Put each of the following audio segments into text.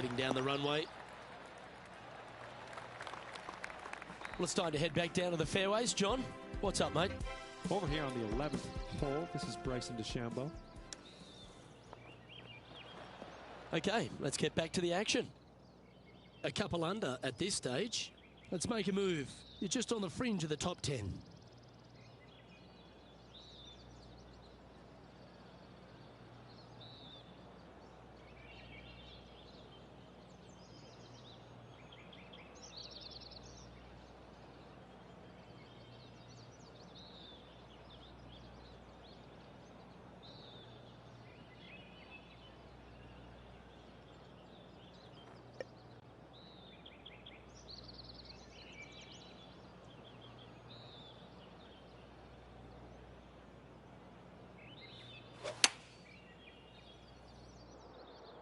heading down the runway. Well, it's time to head back down to the fairways. John, what's up, mate? Over here on the 11th hole, this is Bryson DeChambeau. Okay, let's get back to the action. A couple under at this stage. Let's make a move. You're just on the fringe of the top 10.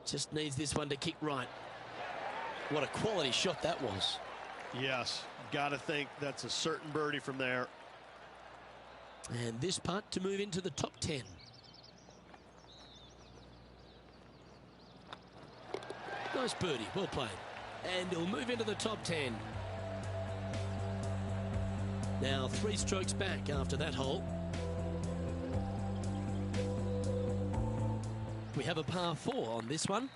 Just needs this one to kick right. What a quality shot that was. Yes, gotta think that's a certain birdie from there. And this putt to move into the top 10. Nice birdie, well played. And he'll move into the top 10. Now 3 strokes back after that hole. We have a par 4 on this one.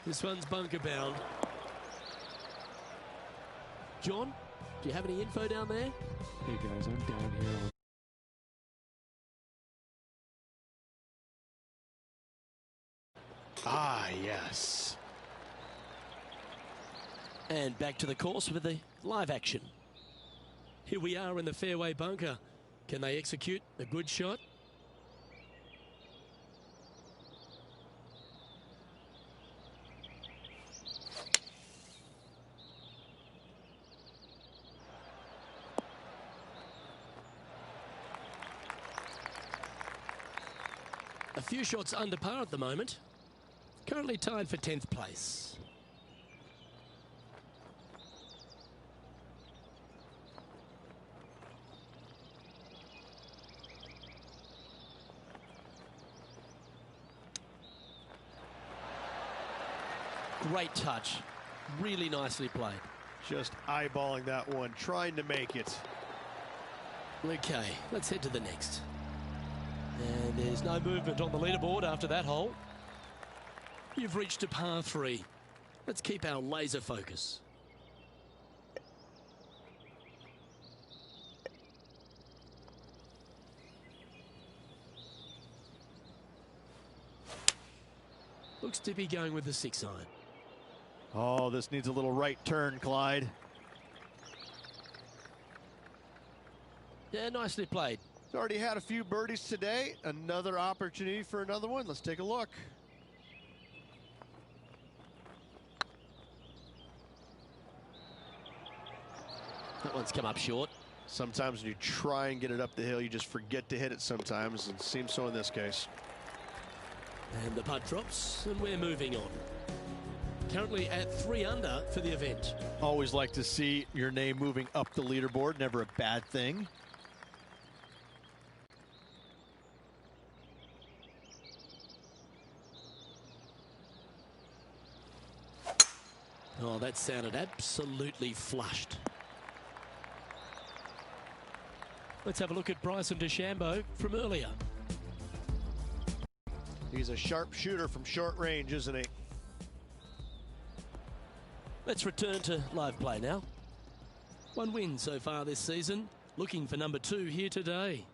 This one's bunker bound. John, do you have any info down there? Hey guys, I'm down here on Yes. And back to the course with the live action. Here we are in the fairway bunker. Can they execute a good shot? A few shots under par at the moment. Currently tied for 10th place. Great touch. Really nicely played. Just eyeballing that one, trying to make it. Okay, let's head to the next. And there's no movement on the leaderboard after that hole. You've reached a par 3. Let's keep our laser focus. Looks to be going with the 6 iron. Oh, this needs a little right turn, Clyde. Yeah, nicely played. He's already had a few birdies today. Another opportunity for another one. Let's take a look. That one's come up short. Sometimes when you try and get it up the hill, you just forget to hit it sometimes, and it seems so in this case. And the putt drops, and we're moving on. Currently at 3 under for the event. Always like to see your name moving up the leaderboard. Never a bad thing. Oh, that sounded absolutely flushed. Let's have a look at Bryson DeChambeau from earlier. He's a sharp shooter from short range, isn't he? Let's return to live play now. 1 win so far this season. Looking for number 2 here today.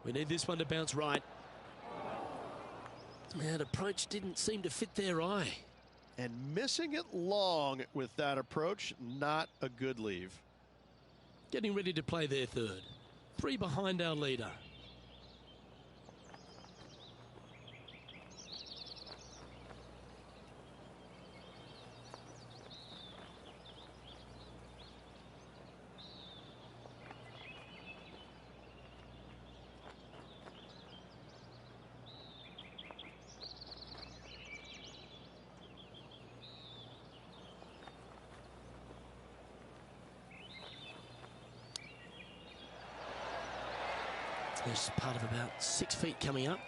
We need this one to bounce right. That approach didn't seem to fit their eye. And missing it long with that approach, not a good leave. Getting ready to play their third. 3 behind our leader. There's part of about 6 feet coming up.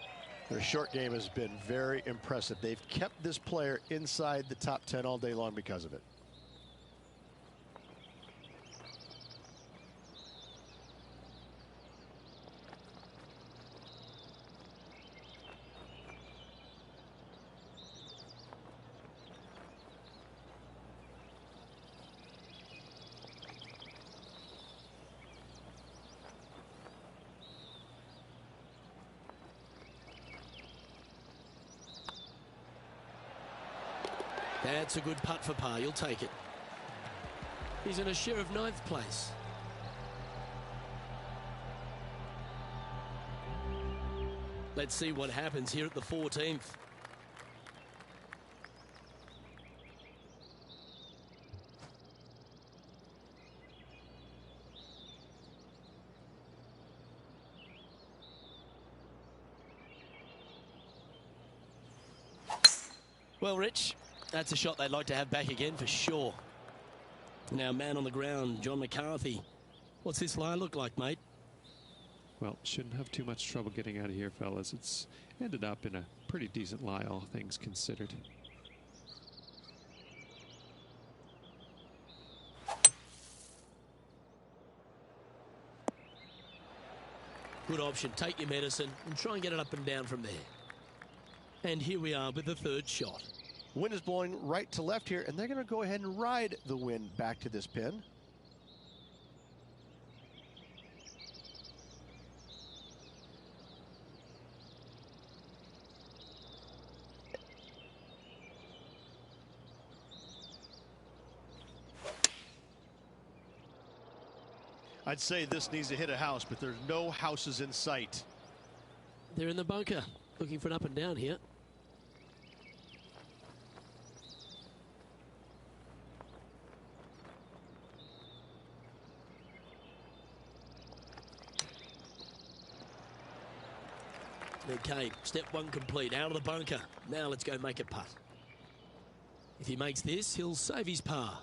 Their short game has been very impressive. They've kept this player inside the top 10 all day long because of it. That's a good putt for par. You'll take it. He's in a share of 9th place. Let's see what happens here at the 14th. Well, Rich, that's a shot they'd like to have back again for sure. Now, man on the ground, John McCarthy. What's this lie look like, mate? Well, shouldn't have too much trouble getting out of here, fellas. It's ended up in a pretty decent lie, all things considered. Good option. Take your medicine and try and get it up and down from there. And here we are with the third shot. Wind is blowing right to left here, and they're going to go ahead and ride the wind back to this pin. I'd say this needs to hit a house, but there's no houses in sight. They're in the bunker, looking for an up and down here. Okay, step 1 complete, out of the bunker. Now let's go make a putt. If he makes this, he'll save his par.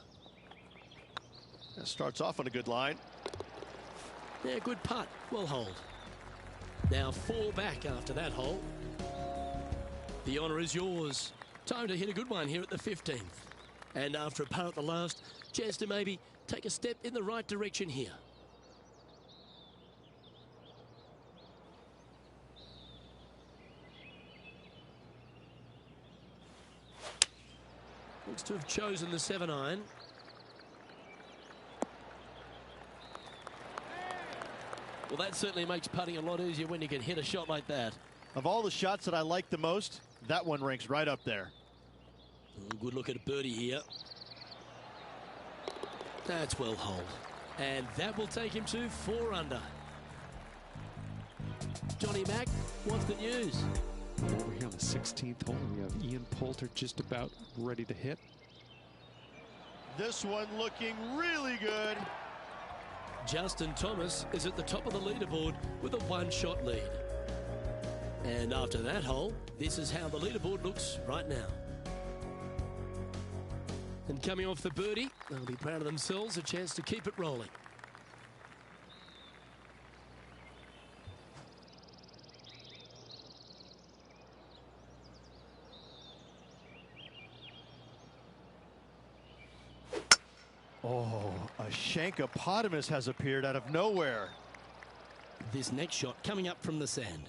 That starts off on a good line. Yeah, good putt. Well hold. Now 4 back after that hole. The honour is yours. Time to hit a good one here at the 15th. And after a par at the last, chance to maybe take a step in the right direction here. Looks to have chosen the 7-iron. Well, that certainly makes putting a lot easier when you can hit a shot like that. Of all the shots that I like the most, that one ranks right up there. Good look at a birdie here. That's well holed. And that will take him to 4 under. Johnny Mack, what's the news? Over here on the 16th hole, we have Ian Poulter just about ready to hit. This one looking really good. Justin Thomas is at the top of the leaderboard with a 1-shot lead. And after that hole, this is how the leaderboard looks right now. And coming off the birdie, they'll be proud of themselves, a chance to keep it rolling. Oh, a Shankopotamus has appeared out of nowhere. This next shot coming up from the sand.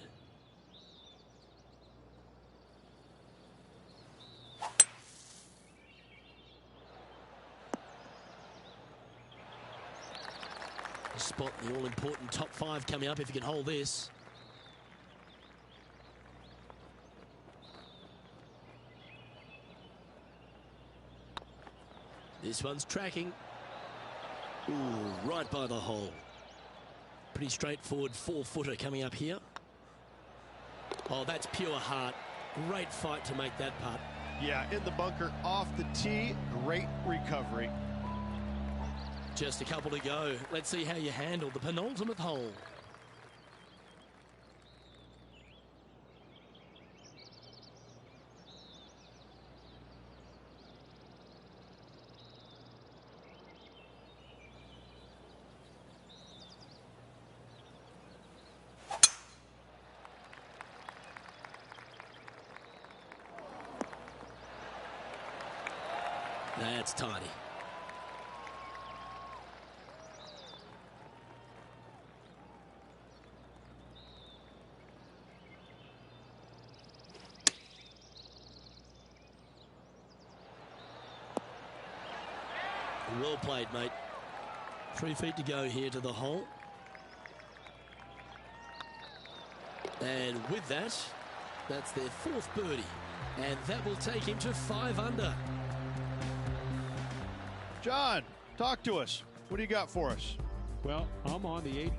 Spot the all-important top 5 coming up if you can hold this. This one's tracking. Ooh, right by the hole. Pretty straightforward 4-footer coming up here. Oh, that's pure heart. Great fight to make that putt. Yeah, in the bunker, off the tee, great recovery. Just a couple to go. Let's see how you handle the penultimate hole. That's tidy. Well played, mate. 3 feet to go here to the hole. And with that, that's their 4th birdie. And that will take him to 5 under. John, talk to us. What do you got for us? Well, I'm on the 8th,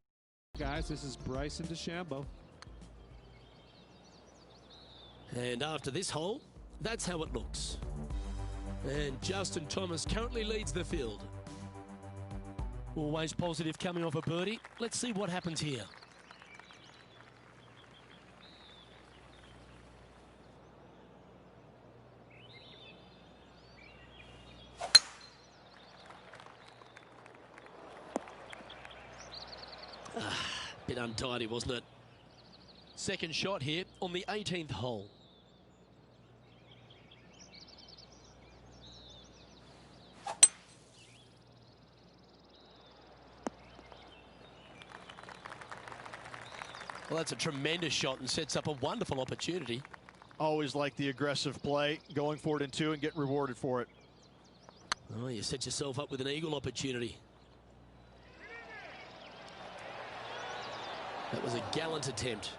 guys. This is Bryson DeChambeau. And after this hole, that's how it looks. And Justin Thomas currently leads the field. Always positive coming off a birdie. Let's see what happens here. Bit untidy, wasn't it? Second shot here on the 18th hole. Well, that's a tremendous shot and sets up a wonderful opportunity. Always like the aggressive play, going for it in 2 and getting rewarded for it. Oh, you set yourself up with an eagle opportunity. That was a gallant attempt.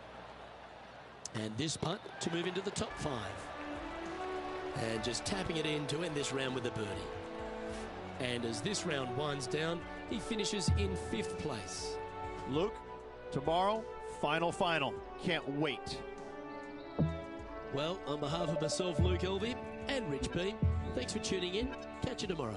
And this putt to move into the top 5. And just tapping it in to end this round with a birdie. And as this round winds down, he finishes in 5th place. Luke, tomorrow, final. Can't wait. Well, on behalf of myself, Luke Elvey, and Rich B, thanks for tuning in. Catch you tomorrow.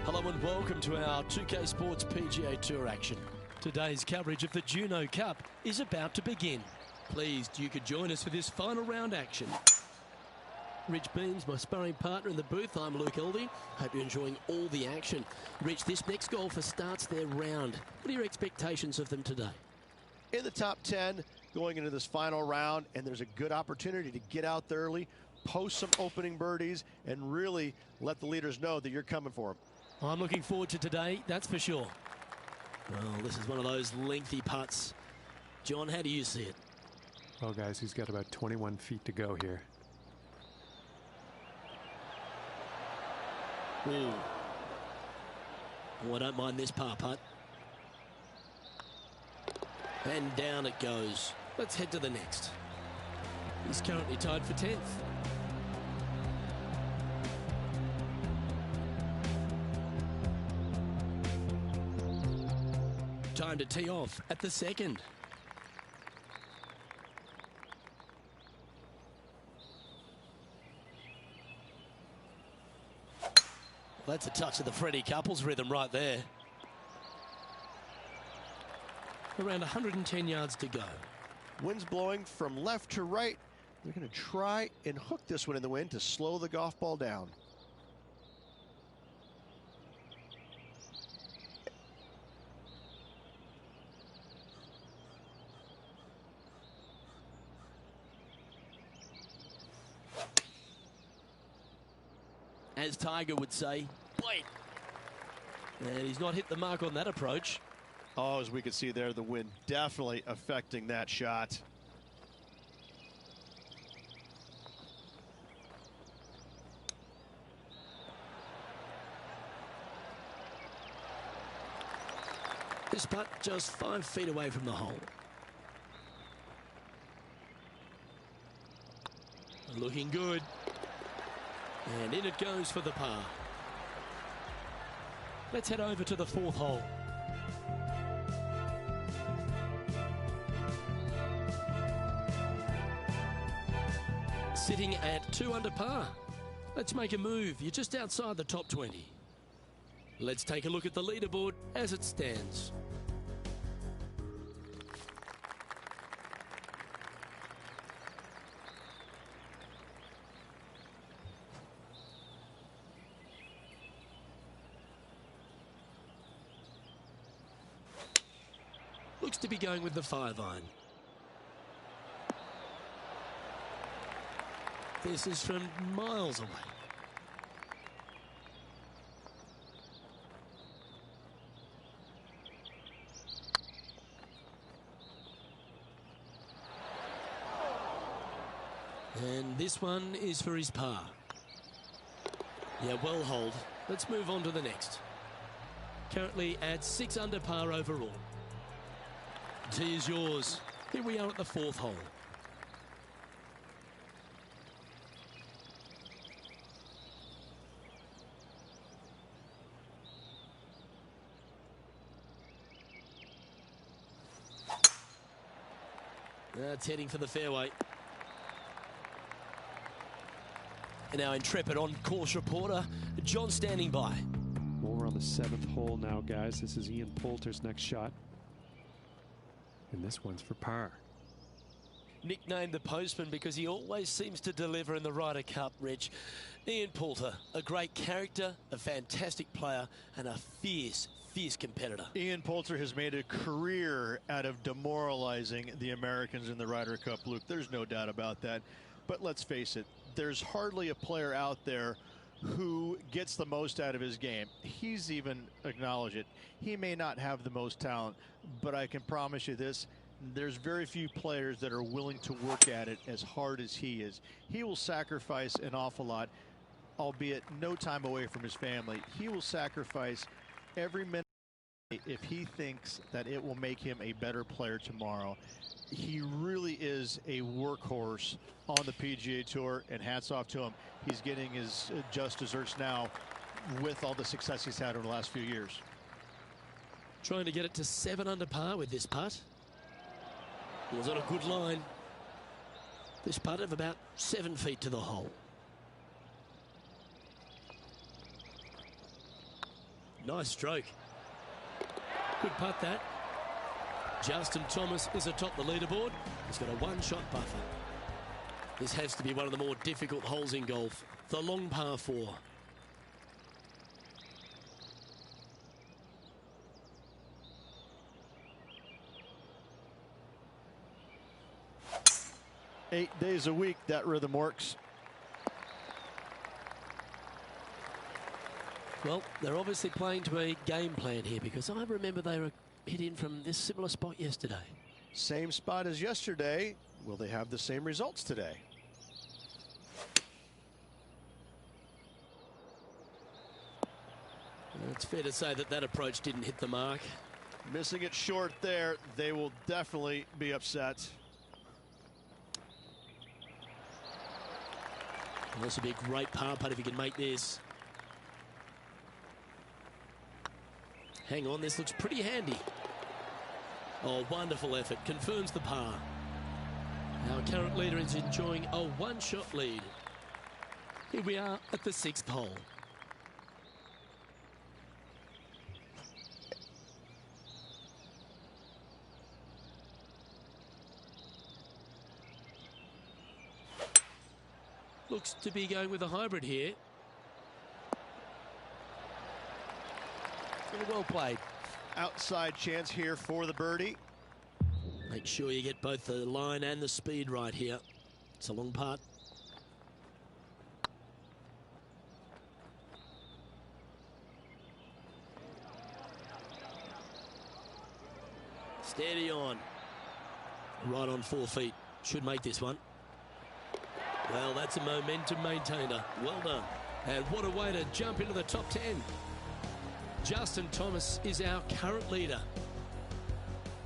Hello and welcome to our 2K Sports PGA Tour action. Today's coverage of the Juno Cup is about to begin. Pleased you could join us for this final round action. Rich Beams, my sparring partner in the booth. I'm Luke Elvey. Hope you're enjoying all the action. Rich, this next golfer starts their round. What are your expectations of them today? In the top 10 going into this final round, and there's a good opportunity to get out there early, post some opening birdies, and really let the leaders know that you're coming for them. I'm looking forward to today, that's for sure. Well, this is one of those lengthy putts. John, how do you see it? Well, guys, he's got about 21 feet to go here. Ooh. Oh, I don't mind this par putt. And down it goes. Let's head to the next. He's currently tied for 10th. Time to tee off at the 2nd. That's a touch of the Freddie Couples rhythm right there. Around 110 yards to go. Wind's blowing from left to right. They're going to try and hook this one in the wind to slow the golf ball down. as Tiger would say. Wait. And he's not hit the mark on that approach. Oh, as we can see there, the wind definitely affecting that shot. This putt just 5 feet away from the hole. Looking good. And in it goes for the par. Let's head over to the 4th hole. Sitting at 2 under par. Let's make a move. You're just outside the top 20. Let's take a look at the leaderboard as it stands. Looks to be going with the 5-iron. This is from miles away. And this one is for his par. Yeah, well hold. Let's move on to the next. Currently at 6 under par overall. Tee is yours. Here we are at the 4th hole. That's heading for the fairway. And our intrepid on-course reporter, John, standing by. Well, we're on the 7th hole now, guys. This is Ian Poulter's next shot. And this one's for par. Nicknamed the Postman because he always seems to deliver in the Ryder Cup, Rich. Ian Poulter, a great character, a fantastic player, and a fierce competitor. Ian Poulter has made a career out of demoralizing the Americans in the Ryder Cup, Luke. There's no doubt about that. But let's face it, there's hardly a player out there who gets the most out of his game. He's even acknowledged it. He may not have the most talent, but I can promise you this, there's very few players that are willing to work at it as hard as he is. He will sacrifice an awful lot, albeit no time away from his family. He will sacrifice every minute if he thinks that it will make him a better player tomorrow. He really is a workhorse on the PGA Tour, and hats off to him. He's getting his just desserts now with all the success he's had over the last few years. Trying to get it to 7 under par with this putt. It was on a good line. This putt of about 7 feet to the hole. Nice stroke. Good putt that. Justin Thomas is atop the leaderboard. He's got a 1-shot buffer. This has to be one of the more difficult holes in golf. The long par 4. Eight days a week, that rhythm works. Well, they're obviously playing to a game plan here, because I remember they were hit in from this similar spot yesterday. Same spot as yesterday. Will they have the same results today? It's fair to say that that approach didn't hit the mark. Missing it short there. They will definitely be upset. This would be a great par putt if he can make this. Hang on, this looks pretty handy. Oh, wonderful effort. Confirms the par. Our current leader is enjoying a 1-shot lead. Here we are at the 6th hole. Looks to be going with a hybrid here. Well played. Outside chance here for the birdie. Make sure you get both the line and the speed right here. It's a long putt. Steady on. Right on 4 feet. Should make this one. Well, that's a momentum maintainer. Well done. And what a way to jump into the top 10. Justin Thomas is our current leader.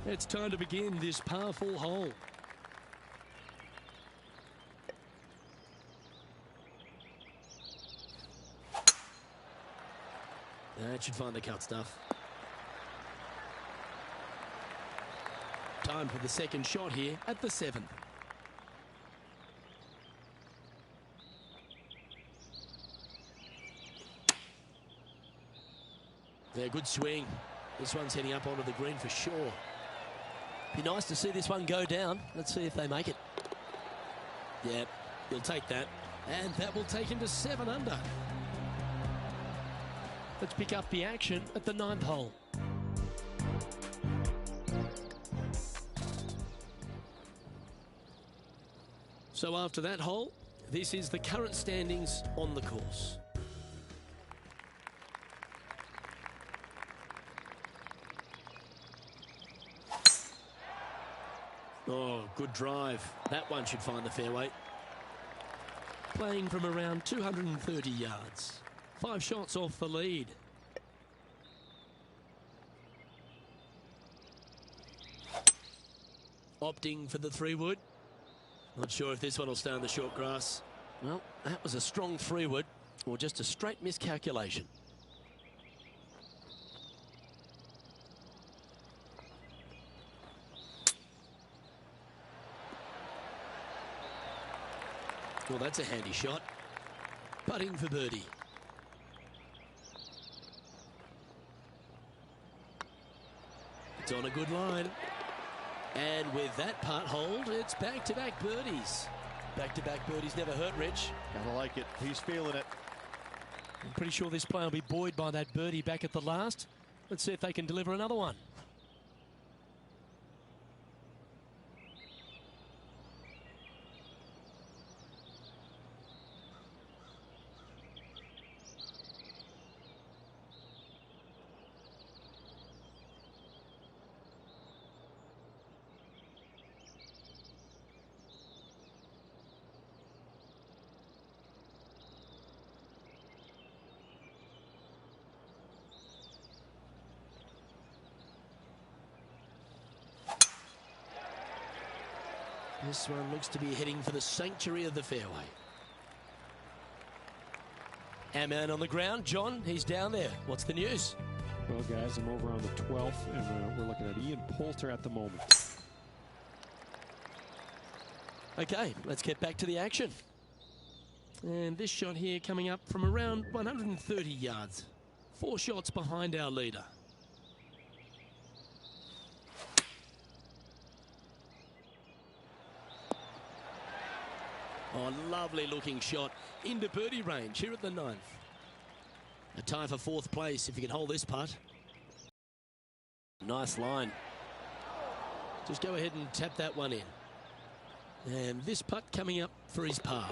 It's time to begin this par 4 hole. That should find the cut stuff. Time for the second shot here at the 7th. Yeah, good swing. This one's heading up onto the green for sure. Be nice to see this one go down. Let's see if they make it. Yeah, he'll take that. And that will take him to 7 under. Let's pick up the action at the 9th hole. So after that hole, this is the current standings on the course. Oh, good drive. That one should find the fairway. Playing from around 230 yards. 5 shots off the lead. Opting for the 3-wood. Not sure if this one will stay on the short grass. Well, that was a strong 3-wood, or just a straight miscalculation. Well, that's a handy shot. Putting for birdie. It's on a good line. And with that putt hold, it's back-to-back birdies. Back-to-back birdies never hurt, Rich. Gotta like it. He's feeling it. I'm pretty sure this player will be buoyed by that birdie back at the last. Let's see if they can deliver another one. This one looks to be heading for the sanctuary of the fairway. Our man on the ground, John, he's down there. What's the news? Well, guys, I'm over on the 12th, and we're looking at Ian Poulter at the moment. Okay, let's get back to the action. And this shot here coming up from around 130 yards. 4 shots behind our leader. Oh, lovely looking shot into birdie range here at the 9th. A tie for 4th place if you can hold this putt. Nice line. Just go ahead and tap that one in. And this putt coming up for his par.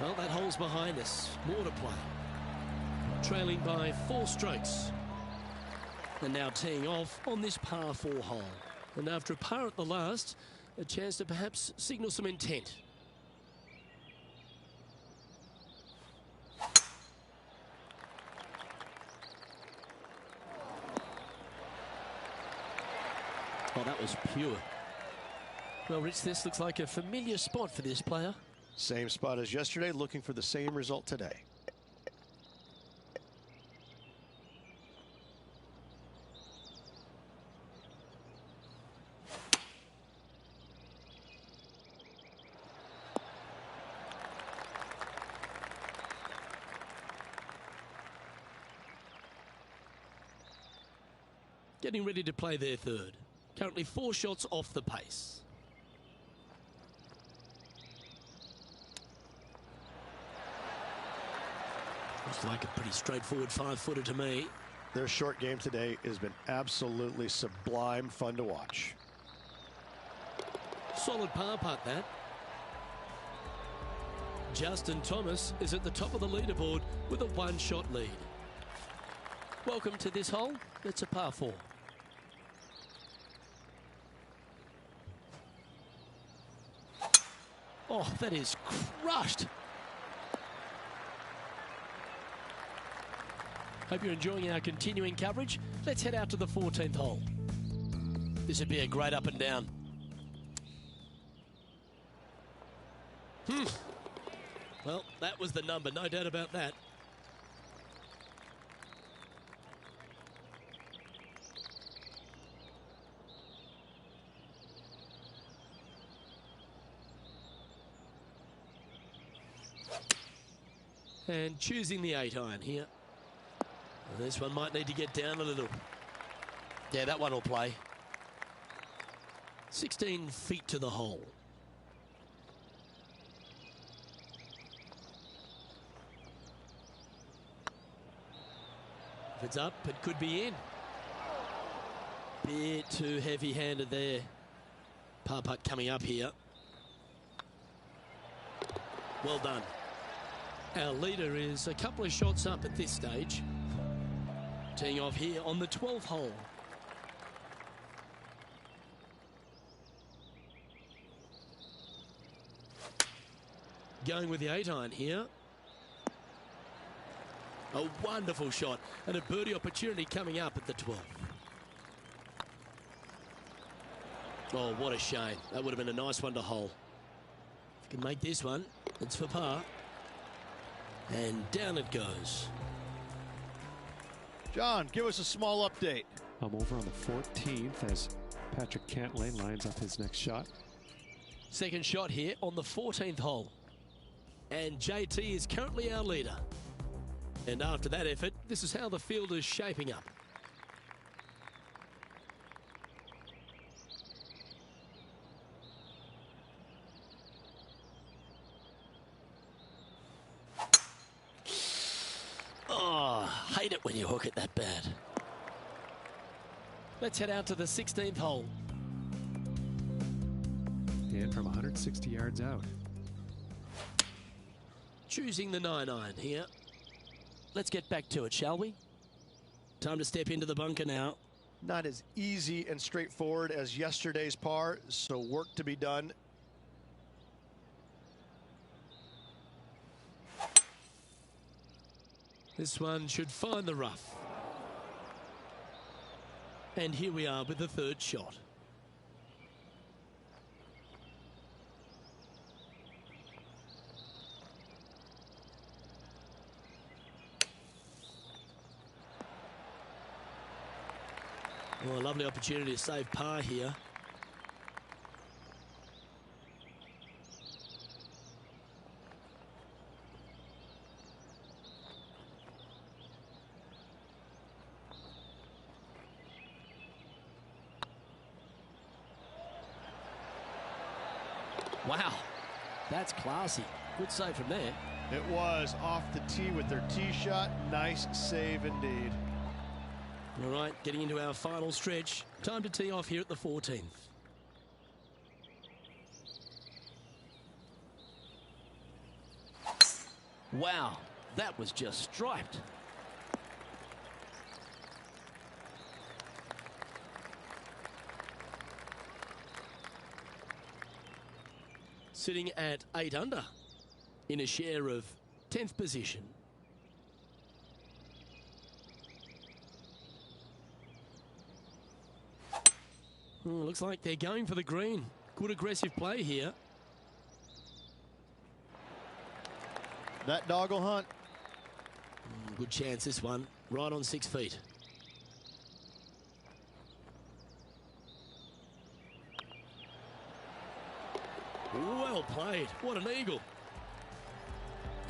Well, that hole's behind us. More to play. Trailing by 4 strokes. And now teeing off on this par 4 hole. And after a par at the last, a chance to perhaps signal some intent. Oh, that was pure. Well, Rich, this looks like a familiar spot for this player. Same spot as yesterday, looking for the same result today. Getting ready to play their 3rd. Currently 4 shots off the pace. Looks like a pretty straightforward 5-footer to me. Their short game today has been absolutely sublime fun to watch. Solid par putt, that. Justin Thomas is at the top of the leaderboard with a 1-shot lead. Welcome to this hole. It's a par 4. Oh, that is crushed. Hope you're enjoying our continuing coverage. Let's head out to the 14th hole. This would be a great up and down. Well, that was the number, no doubt about that. And choosing the 8-iron here. Well, this one might need to get down a little. Yeah, that one will play. 16 feet to the hole. If it's up, it could be in. Bit too heavy-handed there. Par putt coming up here. Well done. Our leader is a couple of shots up at this stage. Teeing off here on the 12th hole. Going with the 8-iron here. A wonderful shot and a birdie opportunity coming up at the 12th. Oh, what a shame. That would have been a nice one to hole. If you can make this one, it's for par. And down it goes. John, give us a small update. I'm over on the 14th as Patrick Cantlay lines up his next shot. Second shot here on the 14th hole. And JT is currently our leader. And after that effort, this is how the field is shaping up. Oh, hate it when you hook it that bad. Let's head out to the 16th hole. And from 160 yards out. Choosing the 9-iron here. Let's get back to it, shall we? Time to step into the bunker now. Not as easy and straightforward as yesterday's par, so work to be done. This one should find the rough. And here we are with the third shot. Well, a lovely opportunity to save par here. Wow, that's classy. Good save from there. It was off the tee with their tee shot. Nice save indeed. All right, getting into our final stretch. Time to tee off here at the 14th. Wow, that was just striped. Sitting at 8 under in a share of 10th position. Looks like they're going for the green. Good aggressive play here. That dog will hunt. Good chance this one. Right on 6 feet. Well played. What an eagle.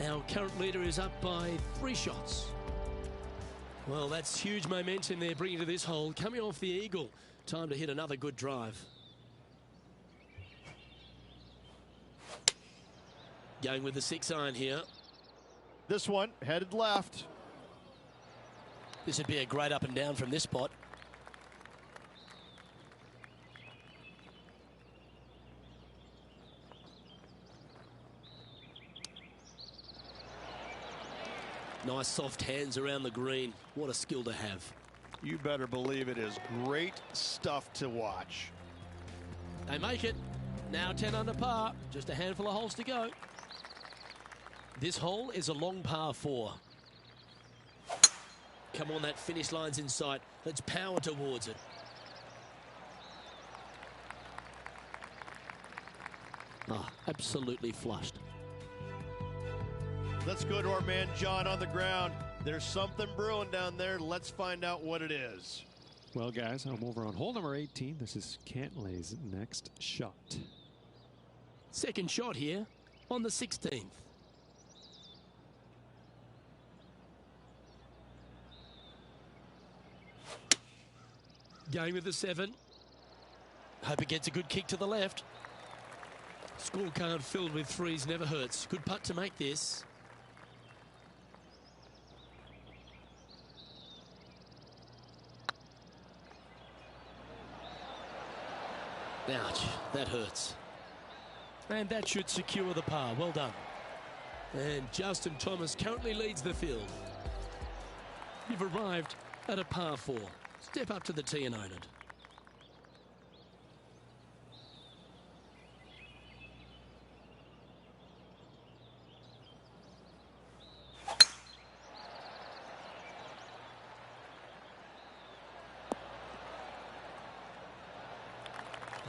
Our current leader is up by 3 shots. Well, that's huge momentum they're bringing to this hole. Coming off the eagle. Time to hit another good drive. Going with the 6-iron here. This one headed left. This would be a great up and down from this spot. Nice soft hands around the green. What a skill to have. You better believe it is great stuff to watch. They make it. Now 10 under par. Just a handful of holes to go. This hole is a long par 4. Come on, that finish line's in sight. Let's power towards it. Ah, absolutely flushed. Let's go to our man John on the ground. There's something brewing down there. Let's find out what it is. Well, guys, I'm over on hole number 18. This is Cantlay's next shot. Second shot here on the 16th. Going with the 7. Hope it gets a good kick to the left. Scorecard filled with threes never hurts. Good putt to make this. Ouch, that hurts. And that should secure the par. Well done. And Justin Thomas currently leads the field. You've arrived at a par 4. Step up to the tee and own it.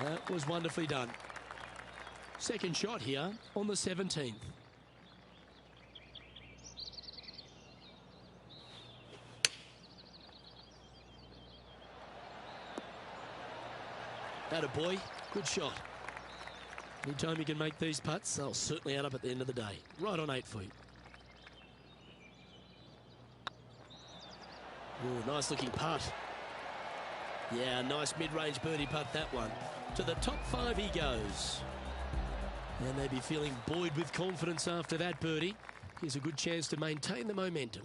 That was wonderfully done. Second shot here on the 17th. Attaboy, good shot. Anytime you can make these putts, they'll certainly add up at the end of the day. Right on 8 feet. Ooh, nice looking putt. Yeah, nice mid-range birdie putt, that one. To the top 5 he goes. And they'd be feeling buoyed with confidence after that birdie. Here's a good chance to maintain the momentum.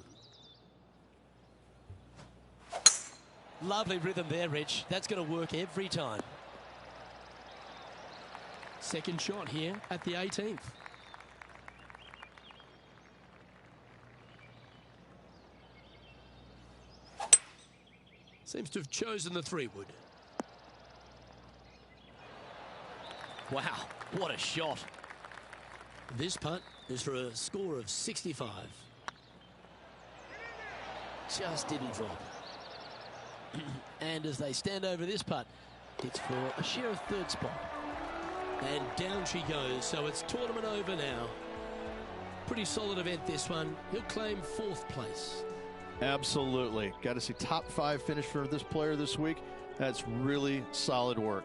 Lovely rhythm there, Rich. That's going to work every time. Second shot here at the 18th. Seems to have chosen the 3-wood. Wow, what a shot. This putt is for a score of 65. Just didn't drop. And as they stand over this putt, it's for a share of 3rd spot. And down she goes, so it's tournament over now. Pretty solid event, this one. He'll claim 4th place. Absolutely. Got to see top 5 finish for this player this week. That's really solid work.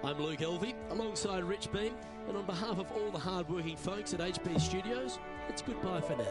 I'm Luke Elvey, alongside Rich Beam, and on behalf of all the hard-working folks at HP Studios, it's goodbye for now.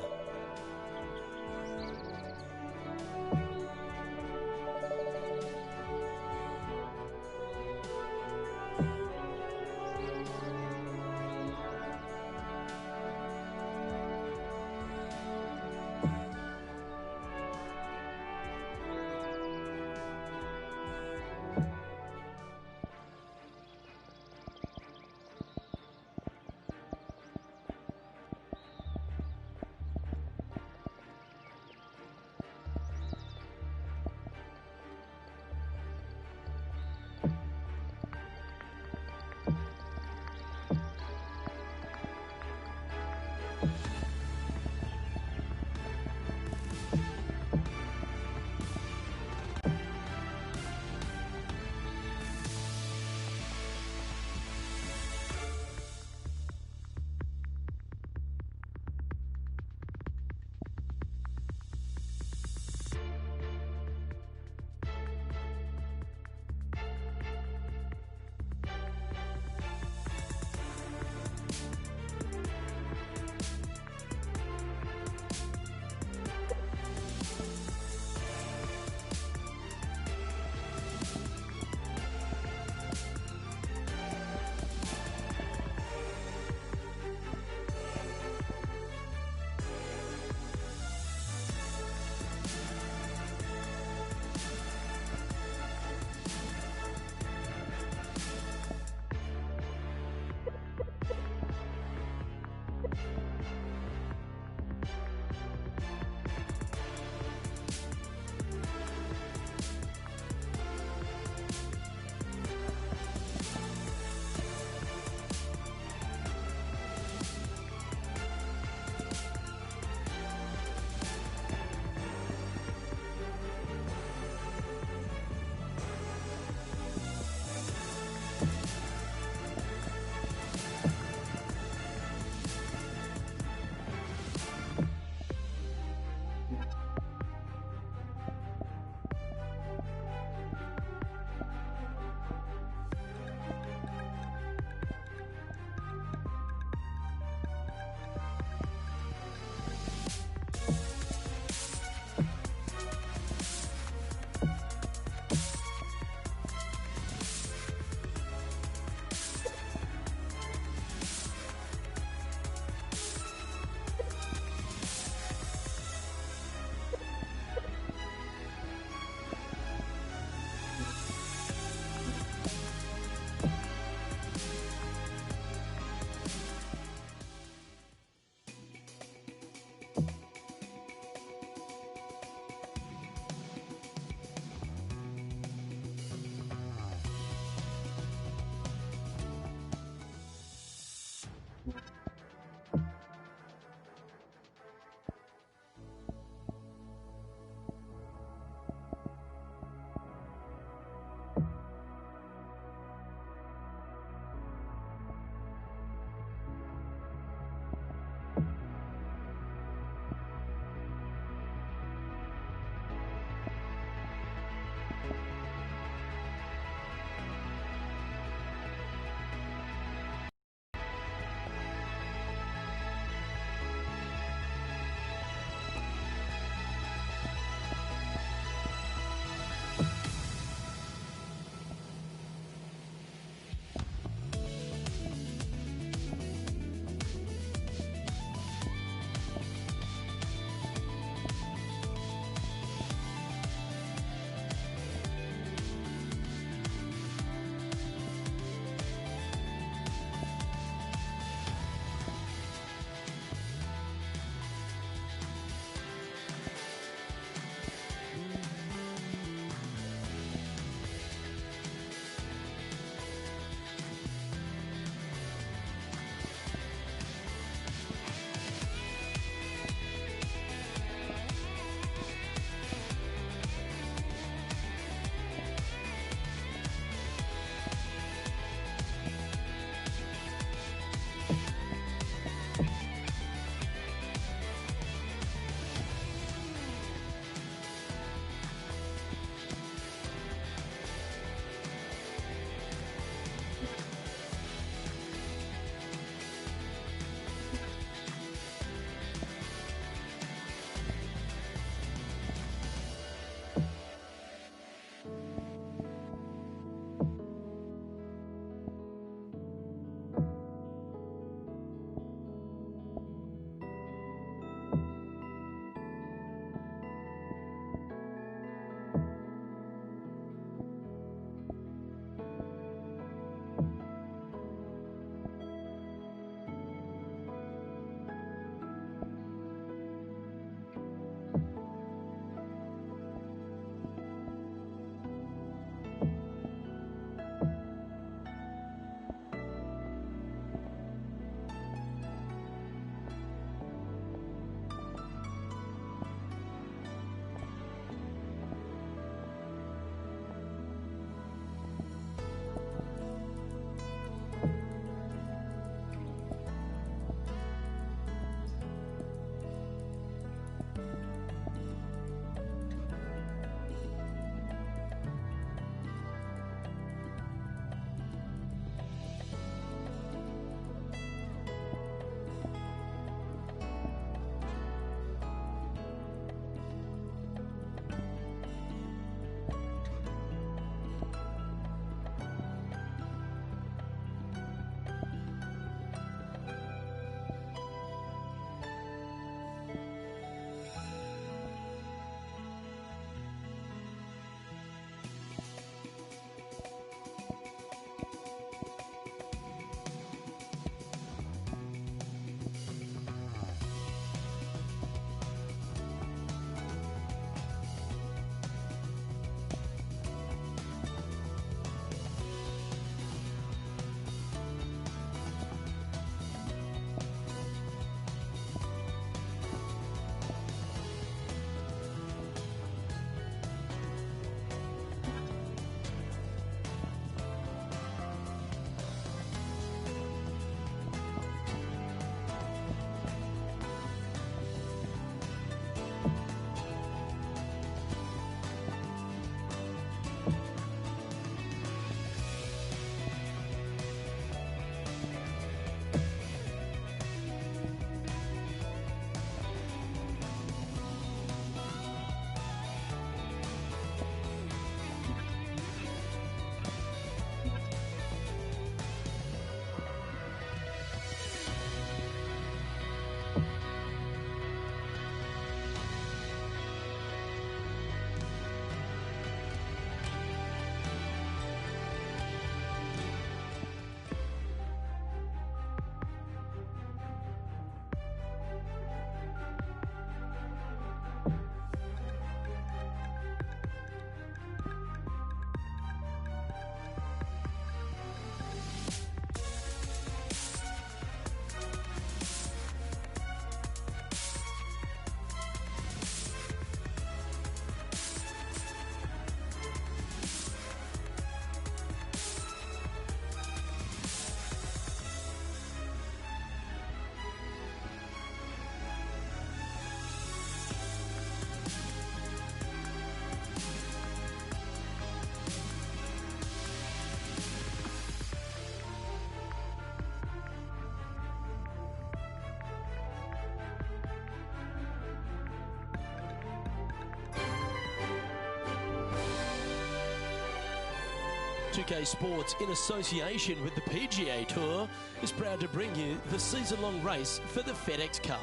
2K Sports, in association with the PGA Tour, is proud to bring you the season-long race for the FedEx Cup.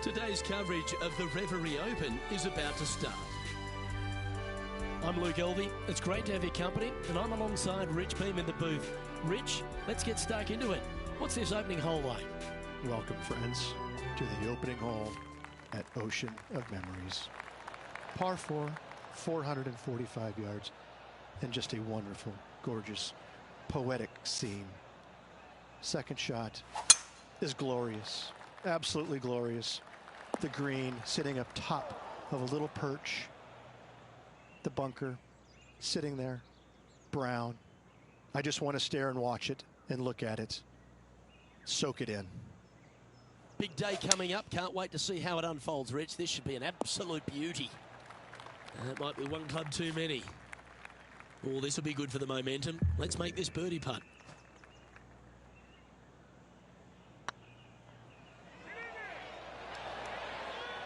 Today's coverage of the Reverie Open is about to start. I'm Luke Elvey. It's great to have your company, and I'm alongside Rich Beam in the booth. Rich, let's get stuck into it. What's this opening hole like? Welcome, friends, to the opening hole at Ocean of Memories. Par 4, 445 yards, and just a wonderful, gorgeous, poetic scene. Second shot is glorious, absolutely glorious. The green sitting up top of a little perch. The bunker sitting there, brown. I just want to stare and watch it and look at it. Soak it in. Big day coming up. Can't wait to see how it unfolds, Rich. This should be an absolute beauty. That might be one club too many. Oh, this will be good for the momentum. Let's make this birdie putt.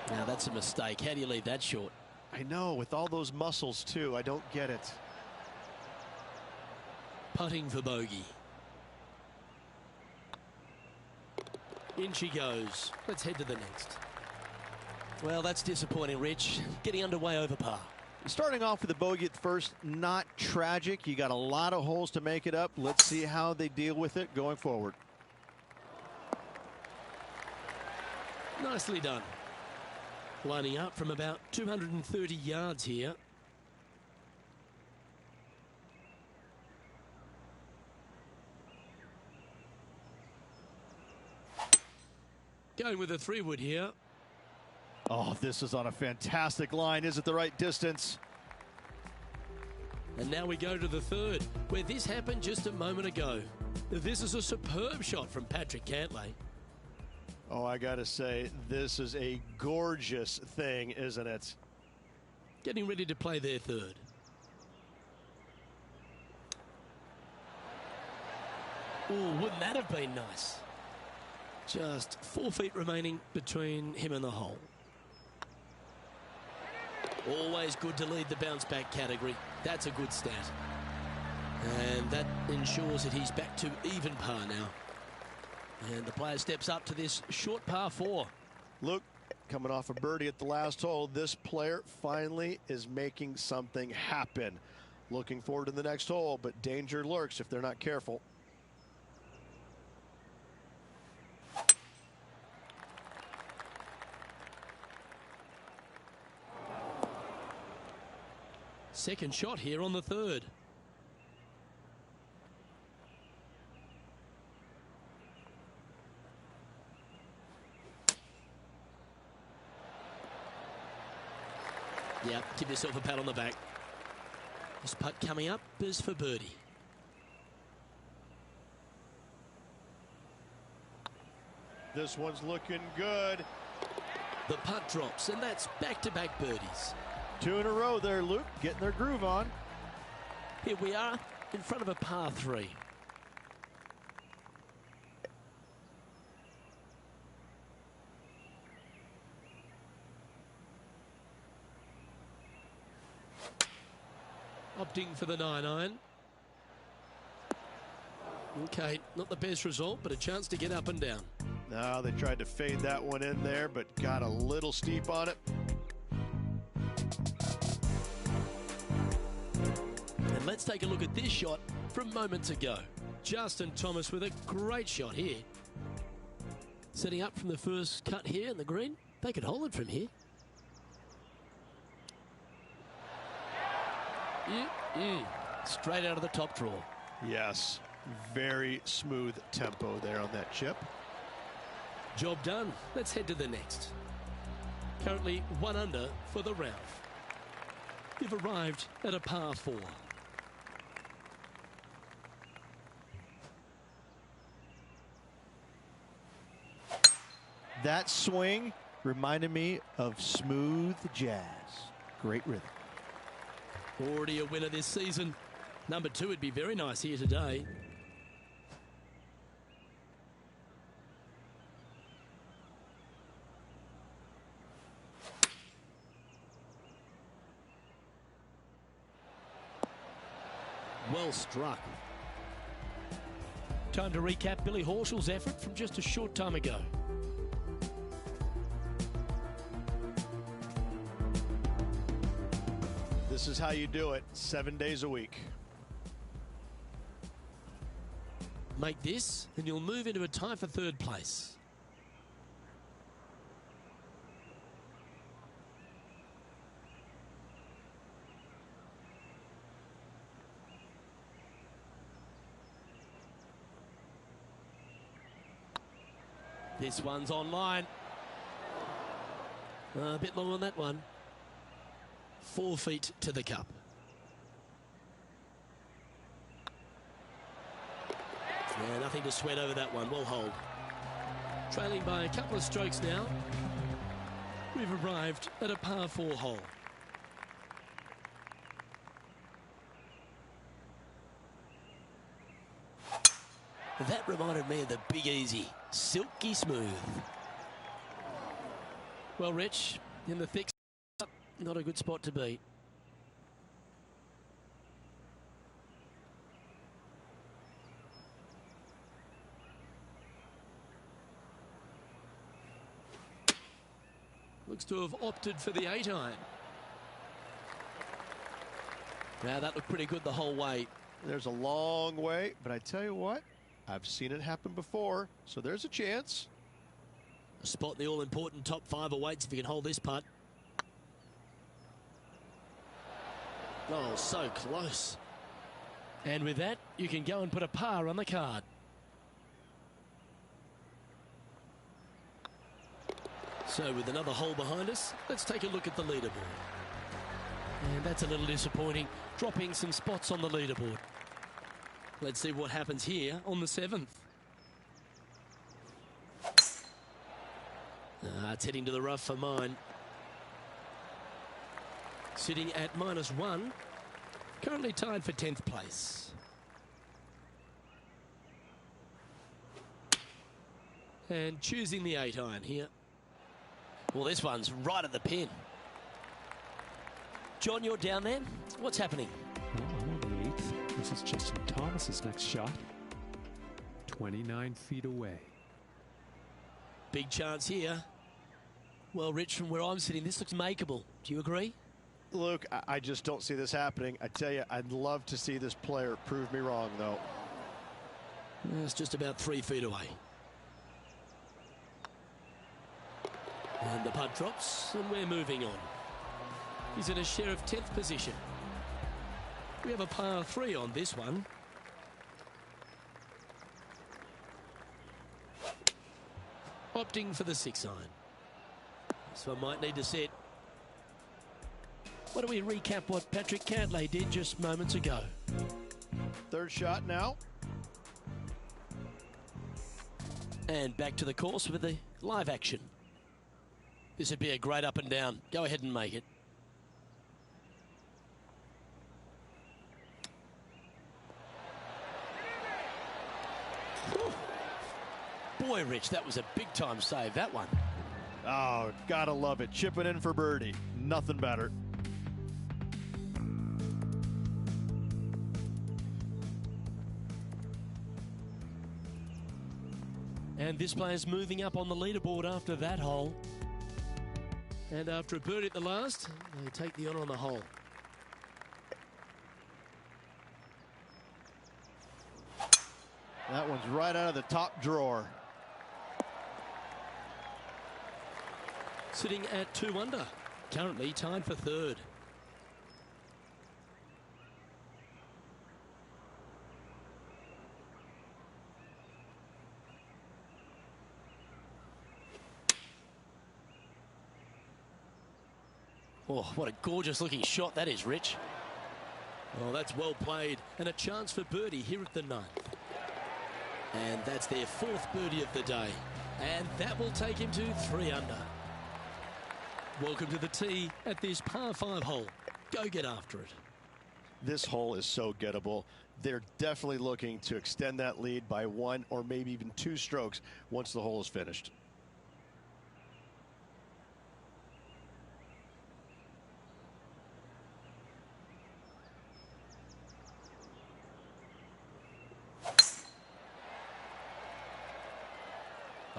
Now that's a mistake. How do you leave that short? I know, with all those muscles too. I don't get it. Putting for bogey. In she goes. Let's head to the next. Well, that's disappointing, Rich. Getting underway over par. Starting off with a bogey at first, not tragic. You got a lot of holes to make it up. Let's see how they deal with it going forward. Nicely done. Lining up from about 230 yards here. Going with a 3-wood here. Oh, this is on a fantastic line. Is it the right distance? And now we go to the third, where this happened just a moment ago. This is a superb shot from Patrick Cantlay. Oh, I gotta say, this is a gorgeous thing, isn't it? Getting ready to play their third. Oh, wouldn't that have been nice? Just 4 feet remaining between him and the hole. Always good to lead the bounce back category. That's a good stat. And that ensures that he's back to even par now. And the player steps up to this short par 4. Look, coming off a birdie at the last hole, this player finally is making something happen. Looking forward to the next hole, but danger lurks if they're not careful. Second shot here on the third. Yeah, give yourself a pat on the back. This putt coming up is for birdie. This one's looking good. The putt drops, and that's back-to-back birdies. 2 in a row there, Luke, getting their groove on. Here we are in front of a par 3. Opting for the 9-iron. Okay, not the best result, but a chance to get up and down. No, they tried to fade that one in there, but got a little steep on it. And let's take a look at this shot from moments ago. Justin Thomas with a great shot here. Setting up from the first cut here in the green. They could hold it from here. Straight out of the top draw. Yes, very smooth tempo there on that chip. Job done. Let's head to the next. Currently 1 under for the round. You've arrived at a par 4. That swing reminded me of smooth jazz. Great rhythm. Already a winner this season. Number 2 would be very nice here today. Well struck. Time to recap Billy Horschel's effort from just a short time ago. This is how you do it, 7 days a week. Make this, and you'll move into a tie for third place. This one's online. A bit long on that one. 4 feet to the cup. Yeah, nothing to sweat over that one. Well hold. Trailing by a couple of strokes now. We've arrived at a par 4 hole. That reminded me of the Big Easy. Silky smooth. Well, Rich, in the thick, not a good spot to be. Looks to have opted for the 8-iron. Now that looked pretty good the whole way. There's a long way, but I tell you what, I've seen it happen before, so there's a chance. A spot in the all-important top 5 awaits if you can hold this putt. Oh, so close. And with that, you can go and put a par on the card. So with another hole behind us, let's take a look at the leaderboard. And that's a little disappointing, dropping some spots on the leaderboard. Let's see what happens here on the 7th. It's heading to the rough for mine. Sitting at -1, currently tied for 10th place. And choosing the 8-iron here. Well, this one's right at the pin. John, you're down there. What's happening? Well, I'm on the 8th. This is Justin Thomas's next shot. 29 feet away. Big chance here. Well, Rich, from where I'm sitting, this looks makeable. Do you agree? Luke, I just don't see this happening. I tell you, I'd love to see this player prove me wrong, though. It's just about 3 feet away. And the putt drops, and we're moving on. He's in a share of 10th position. We have a par 3 on this one. Opting for the 6-iron. This one might need to sit. Why don't we recap what Patrick Cantlay did just moments ago? Third shot now. And back to the course with the live action. This would be a great up and down. Go ahead and make it. Whew. Boy, Rich, that was a big-time save, that one. Oh, gotta love it. Chipping in for birdie. Nothing better. And this player's moving up on the leaderboard after that hole. And after a birdie at the last, they take the honour on the hole. That one's right out of the top drawer. Sitting at 2 under, currently tied for 3rd. Oh, what a gorgeous looking shot that is, Rich. Oh, that's well played. And a chance for birdie here at the 9th. And that's their 4th birdie of the day. And that will take him to 3 under. Welcome to the tee at this par 5 hole. Go get after it. This hole is so gettable. They're definitely looking to extend that lead by 1 or maybe even 2 strokes once the hole is finished.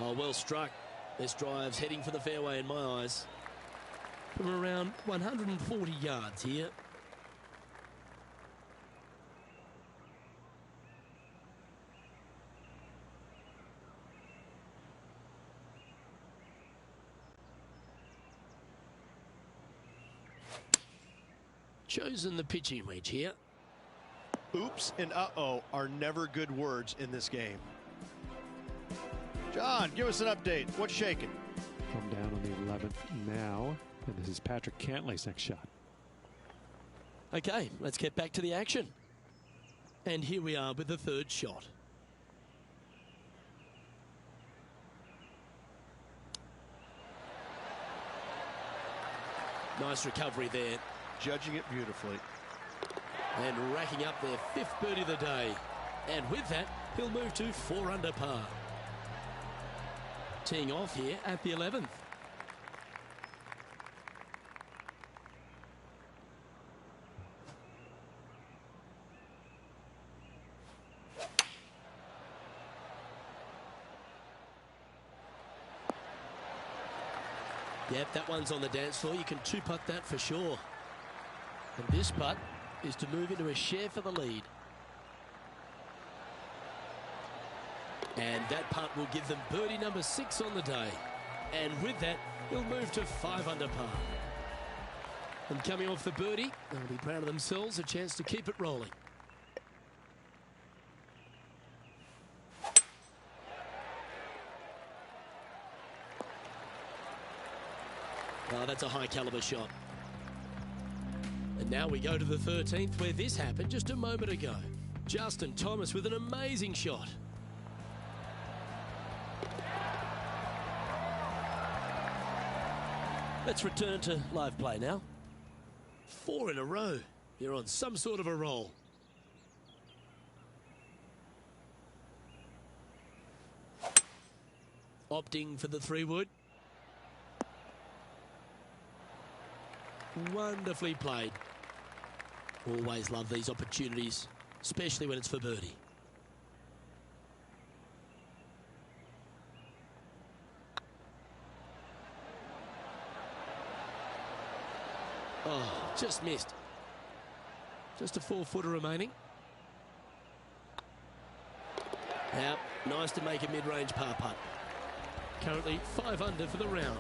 Oh, well struck. This drive's heading for the fairway in my eyes. From around 140 yards here. Chosen the pitching wedge here. Oops and uh-oh are never good words in this game. John, give us an update. What's shaking? Come down on the 11th now. And this is Patrick Cantlay's next shot. Okay, let's get back to the action. And here we are with the third shot. Nice recovery there. Judging it beautifully. And racking up their 5th birdie of the day. And with that, he'll move to 4 under par. Teeing off here at the 11th. Yep, that one's on the dance floor. You can 2-putt that for sure. And this putt is to move into a share for the lead. And that putt will give them birdie number 6 on the day. And with that, he'll move to 5 under par. And coming off the birdie, they'll be proud of themselves, a chance to keep it rolling. Oh, that's a high caliber shot. And now we go to the 13th, where this happened just a moment ago. Justin Thomas with an amazing shot. Let's return to live play now. 4 in a row. You're on some sort of a roll. Opting for the 3-wood. Wonderfully played. Always love these opportunities, especially when it's for birdie. Oh, just missed. Just a 4-footer remaining. Now, nice to make a mid-range par putt. Currently 5 under for the round.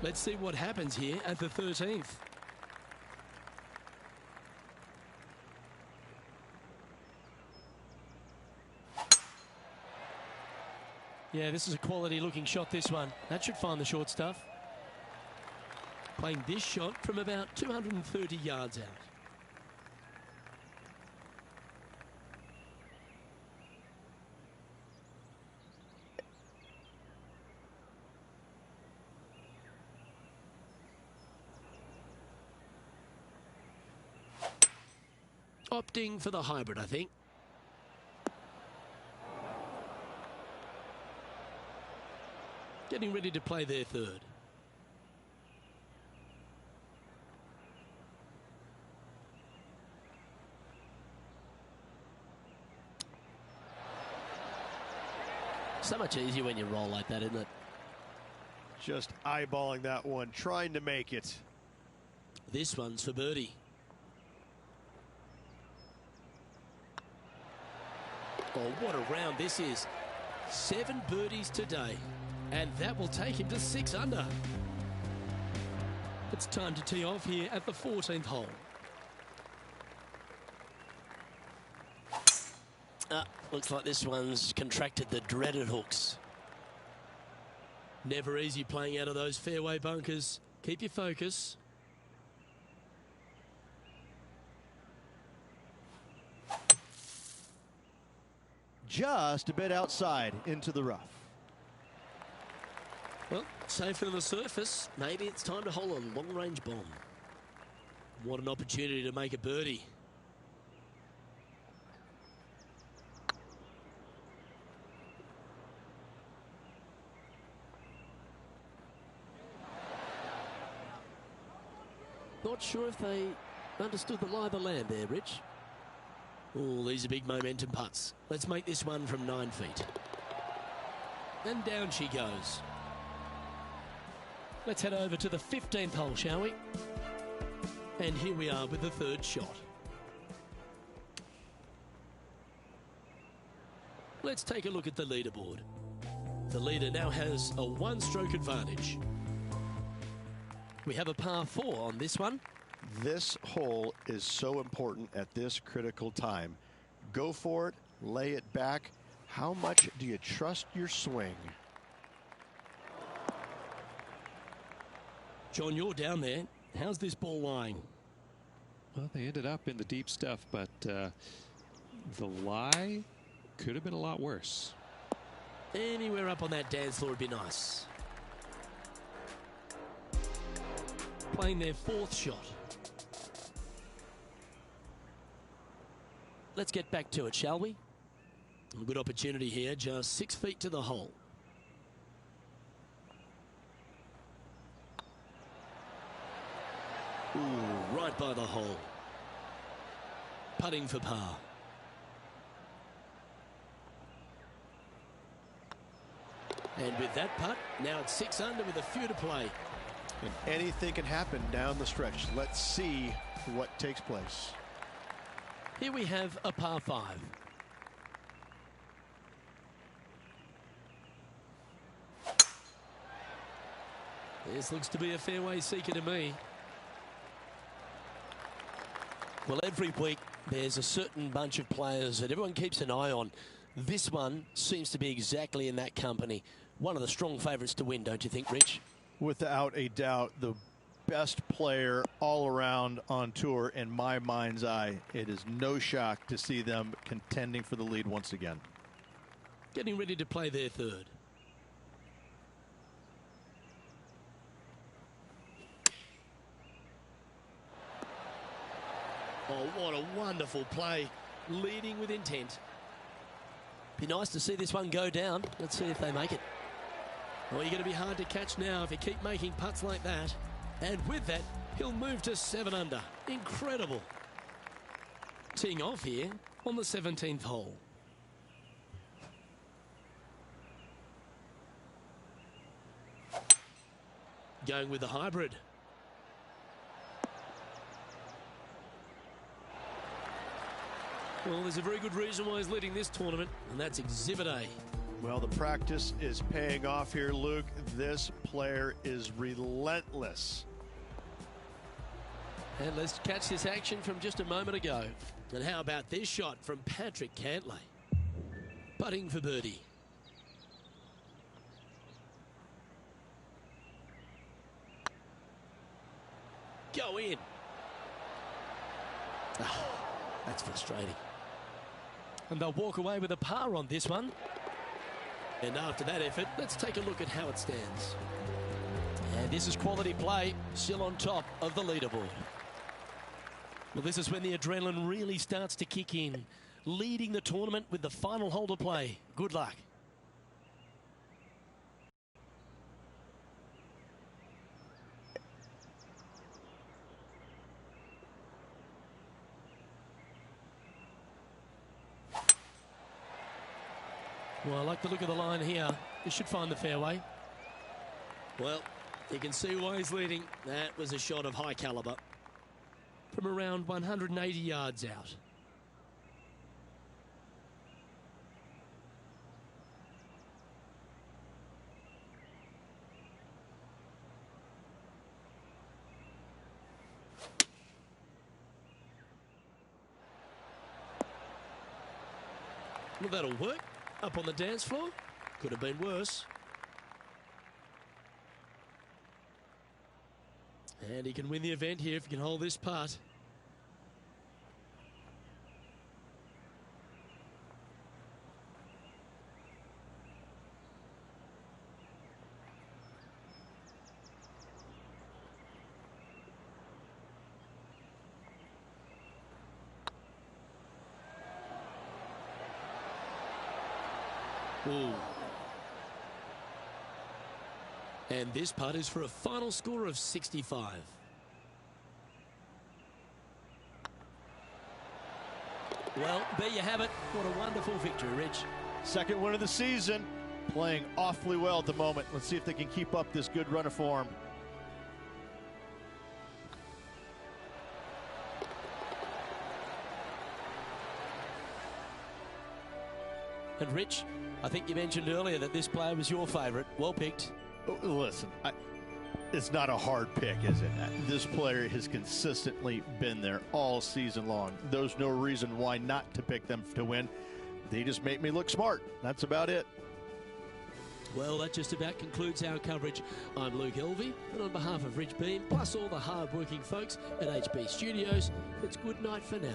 Let's see what happens here at the 13th. Yeah, this is a quality looking shot, this one. That should find the short stuff. Playing this shot from about 230 yards out. Opting for the hybrid, I think. Getting ready to play their third. So much easier when you roll like that, isn't it? Just eyeballing that one, trying to make it. This one's for birdie. Oh, what a round this is. 7 birdies today. And that will take him to 6 under. It's time to tee off here at the 14th hole. Looks like this one's contracted the dreaded hooks. Never easy playing out of those fairway bunkers. Keep your focus. Just a bit outside into the rough. Well, safer than the surface. Maybe it's time to hole a long-range bomb. What an opportunity to make a birdie. Not sure if they understood the lie of the land there, Rich. Oh, these are big momentum putts. Let's make this one from 9 feet. And down she goes. Let's head over to the 15th hole, shall we? And here we are with the third shot. Let's take a look at the leaderboard. The leader now has a 1-stroke advantage. We have a par 4 on this one. This hole is so important at this critical time. Go for it, lay it back. How much do you trust your swing? John, you're down there. How's this ball lying? Well, they ended up in the deep stuff, but the lie could have been a lot worse. Anywhere up on that dance floor would be nice. Playing their 4th shot. Let's get back to it, shall we? A good opportunity here, just 6 feet to the hole. Ooh, right by the hole. Putting for par. And with that putt, now it's 6 under with a few to play. And anything can happen down the stretch. Let's see what takes place. Here we have a par 5. This looks to be a fairway seeker to me. Well, every week there's a certain bunch of players that everyone keeps an eye on. This one seems to be exactly in that company. One of the strong favourites to win, don't you think, Rich? Without a doubt, the best player all around on tour in my mind's eye. It is no shock to see them contending for the lead once again. Getting ready to play their 3rd. Oh, what a wonderful play. Leading with intent. Be nice to see this one go down. Let's see if they make it. Well, you're going to be hard to catch now if you keep making putts like that. And with that, he'll move to 7 under. Incredible. Teeing off here on the 17th hole. Going with the hybrid. Well, there's a very good reason why he's leading this tournament, and that's Exhibit A. Well, the practice is paying off here, Luke. This player is relentless. And let's catch this action from just a moment ago. And how about this shot from Patrick Cantlay? Putting for birdie. Go in. Oh, that's frustrating. And they'll walk away with a par on this one. And after that effort, let's take a look at how it stands. And this is quality play, still on top of the leaderboard. Well, this is when the adrenaline really starts to kick in. Leading the tournament with the final hole to play. Good luck. Well, I like the look of the line here. He should find the fairway. Well, you can see why he's leading. That was a shot of high caliber from around 180 yards out. Well, that'll work. Up on the dance floor. Could have been worse. And he can win the event here if he can hold this putt. Ooh. And this putt is for a final score of 65. Well, there you have it. What a wonderful victory, Rich. Second win of the season, playing awfully well at the moment. Let's see if they can keep up this good run of form. And Rich, I think you mentioned earlier that this player was your favourite. Well picked. Listen, it's not a hard pick, is it? This player has consistently been there all season long. There's no reason why not to pick them to win. They just make me look smart. That's about it. Well, that just about concludes our coverage. I'm Luke Elvey, and on behalf of Rich Beam, plus all the hard-working folks at HB Studios, it's good night for now.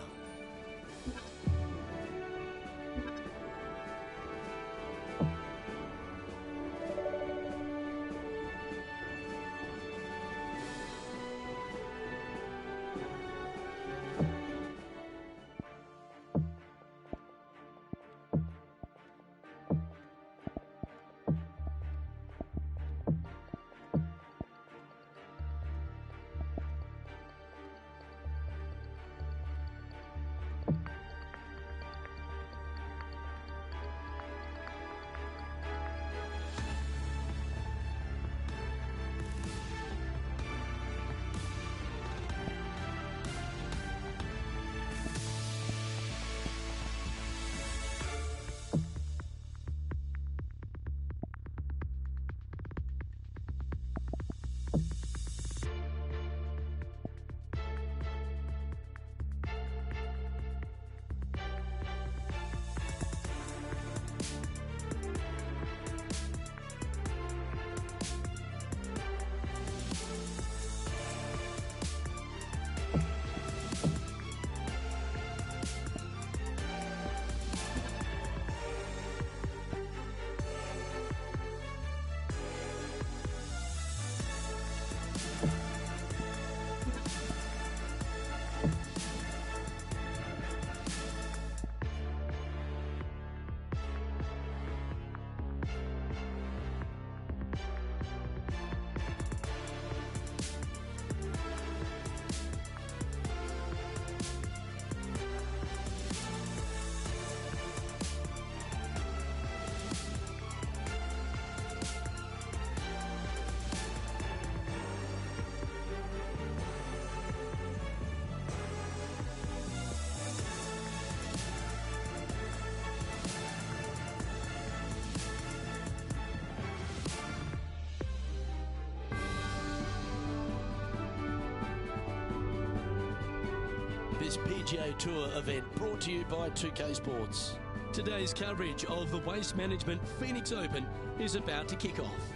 This PGA Tour event brought to you by 2K Sports. Today's coverage of the Waste Management Phoenix Open is about to kick off.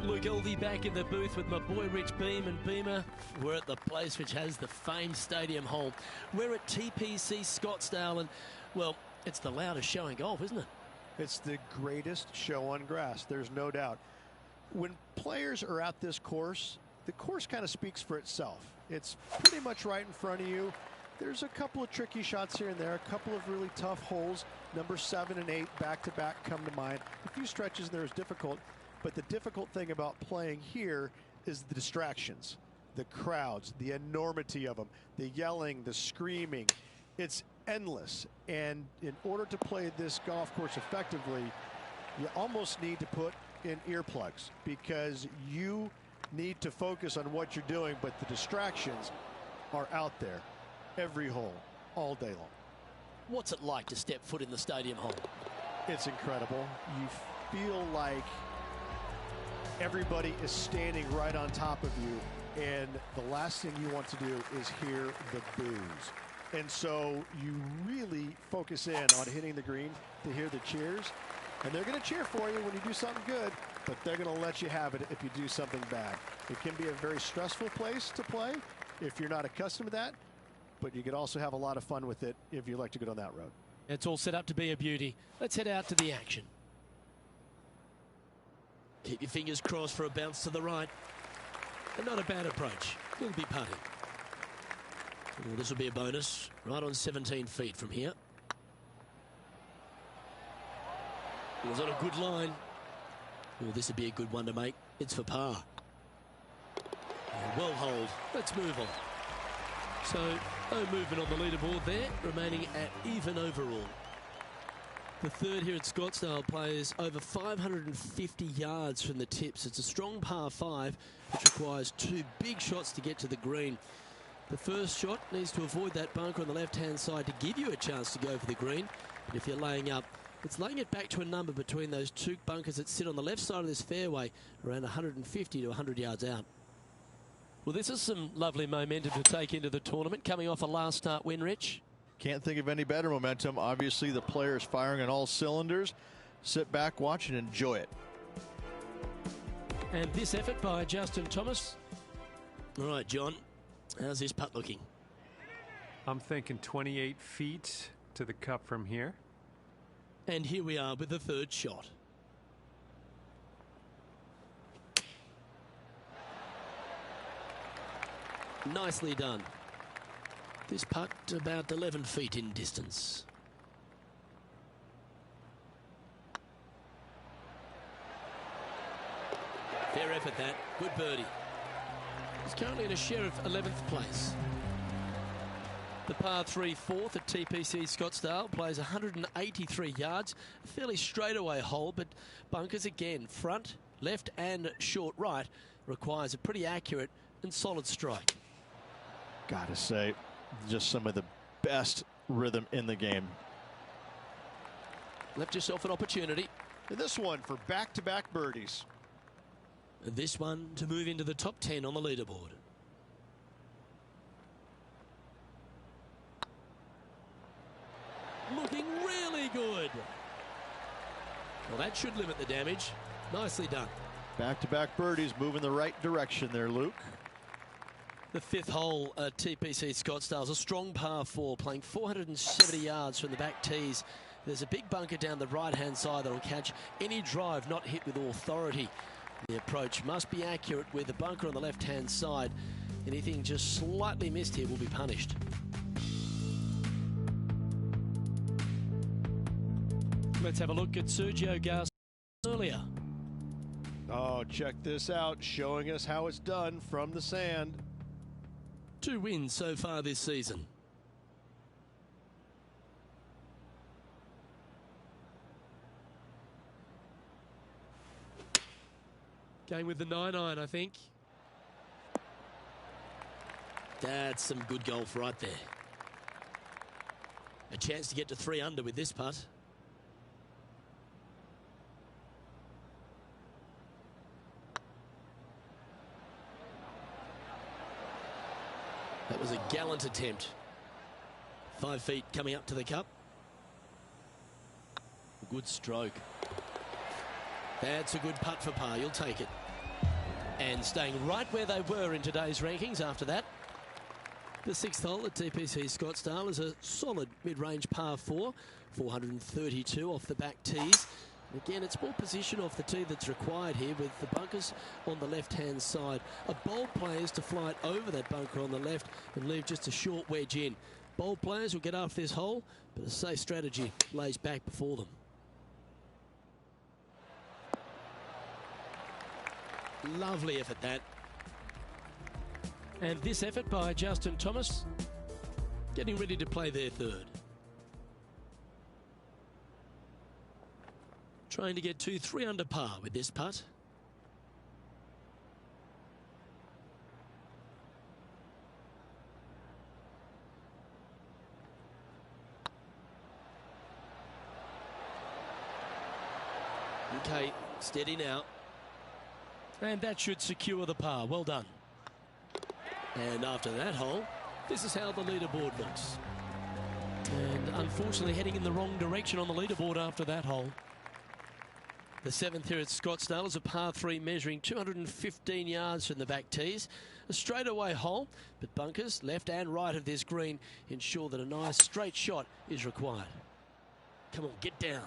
Luke Elvey back in the booth with my boy Rich Beam and Beamer. We're at the place which has the famed stadium hole. We're at TPC Scottsdale, and, well, it's the loudest show in golf, isn't it? It's the greatest show on grass, there's no doubt. When players are at this course, the course kind of speaks for itself. It's pretty much right in front of you. There's a couple of tricky shots here and there, a couple of really tough holes. Number 7 and 8 back-to-back come to mind. A few stretches there is difficult, but the difficult thing about playing here is the distractions, the crowds, the enormity of them, the yelling, the screaming. It's endless, and in order to play this golf course effectively, you almost need to put in earplugs because you need to focus on what you're doing, but the distractions are out there every hole, all day long. What's it like to step foot in the stadium hole? It's incredible. You feel like everybody is standing right on top of you, and the last thing you want to do is hear the boos. And so you really focus in on hitting the green to hear the cheers. And they're going to cheer for you when you do something good, but they're going to let you have it if you do something bad. It can be a very stressful place to play if you're not accustomed to that, but you could also have a lot of fun with it if you like to go down that road. It's all set up to be a beauty. Let's head out to the action. Keep your fingers crossed for a bounce to the right. And not a bad approach. We'll be putting. Well, this will be a bonus. Right on 17 feet from here. It was on a good line. Well, this would be a good one to make. It's for par. Well hold. Let's move on. So no movement on the leaderboard there, remaining at even overall. The third here at Scottsdale plays over 550 yards from the tips. It's a strong par 5, which requires 2 big shots to get to the green. The first shot needs to avoid that bunker on the left-hand side to give you a chance to go for the green. But if you're laying up, it's laying it back to a number between those 2 bunkers that sit on the left side of this fairway, around 150 to 100 yards out. Well, this is some lovely momentum to take into the tournament, coming off a last start win, Rich. Can't think of any better momentum. Obviously, the players firing on all cylinders. Sit back, watch, and enjoy it. And this effort by Justin Thomas. All right, John, how's this putt looking? I'm thinking 28 feet to the cup from here. And here we are with the third shot. Nicely done. This putt about 11 feet in distance. Fair effort that. Good birdie. He's currently in a share of 11th place. The par 3 fourth at TPC Scottsdale plays 183 yards. A fairly straightaway hole, but bunkers again, front, left and short right, requires a pretty accurate and solid strike. Gotta say, just some of the best rhythm in the game. Left yourself an opportunity. And this one for back-to-back birdies. And this one to move into the top 10 on the leaderboard. Looking really good. Well, that should limit the damage. Nicely done. Back-to-back birdies, moving the right direction there, Luke. The 5th hole at TPC Scottsdale is a strong par 4, playing 470 yards from the back tees. There's a big bunker down the right-hand side that will catch any drive not hit with authority. The approach must be accurate with the bunker on the left-hand side. Anything just slightly missed here will be punished. Let's have a look at Sergio Garcia earlier. Oh, check this out, showing us how it's done from the sand. 2 wins so far this season. Going with the 9-iron, I think. That's some good golf right there. A chance to get to 3 under with this putt. That was a gallant attempt. 5 feet coming up to the cup. Good stroke. That's a good putt for par. You'll take it. And staying right where they were in today's rankings after that. The 6th hole at TPC Scottsdale is a solid mid-range par 4. 432 off the back tees. And again, it's more position off the tee that's required here with the bunkers on the left-hand side. A bold player is to fly it over that bunker on the left and leave just a short wedge in. Bold players will get after this hole, but a safe strategy lays back before them. Lovely effort that. And this effort by Justin Thomas, getting ready to play their third. Trying to get to 3 under par with this putt. Okay, steady now. And that should secure the par. Well done. And after that hole, this is how the leaderboard looks. And unfortunately heading in the wrong direction on the leaderboard after that hole. The 7th here at Scottsdale is a par 3 measuring 215 yards from the back tees. A straightaway hole, but bunkers left and right of this green ensure that a nice straight shot is required. Come on, get down.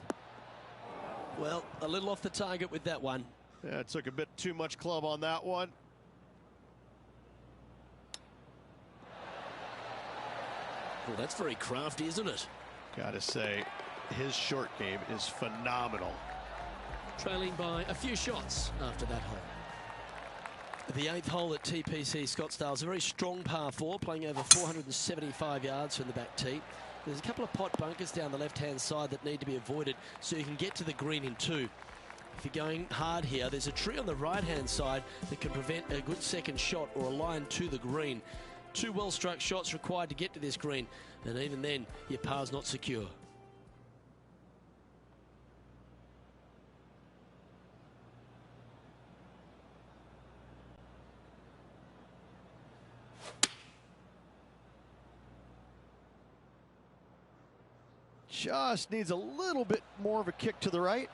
Well, a little off the target with that one. Yeah, it took a bit too much club on that one. Well, that's very crafty, isn't it? Gotta say, his short game is phenomenal. Trailing by a few shots after that hole. The 8th hole at TPC Scottsdale is a very strong par 4, playing over 475 yards from the back tee. There's a couple of pot bunkers down the left-hand side that need to be avoided so you can get to the green in 2. If you're going hard here, there's a tree on the right-hand side that can prevent a good second shot or a line to the green. 2 well-struck shots required to get to this green, and even then, your par's not secure. Just needs a little bit more of a kick to the right.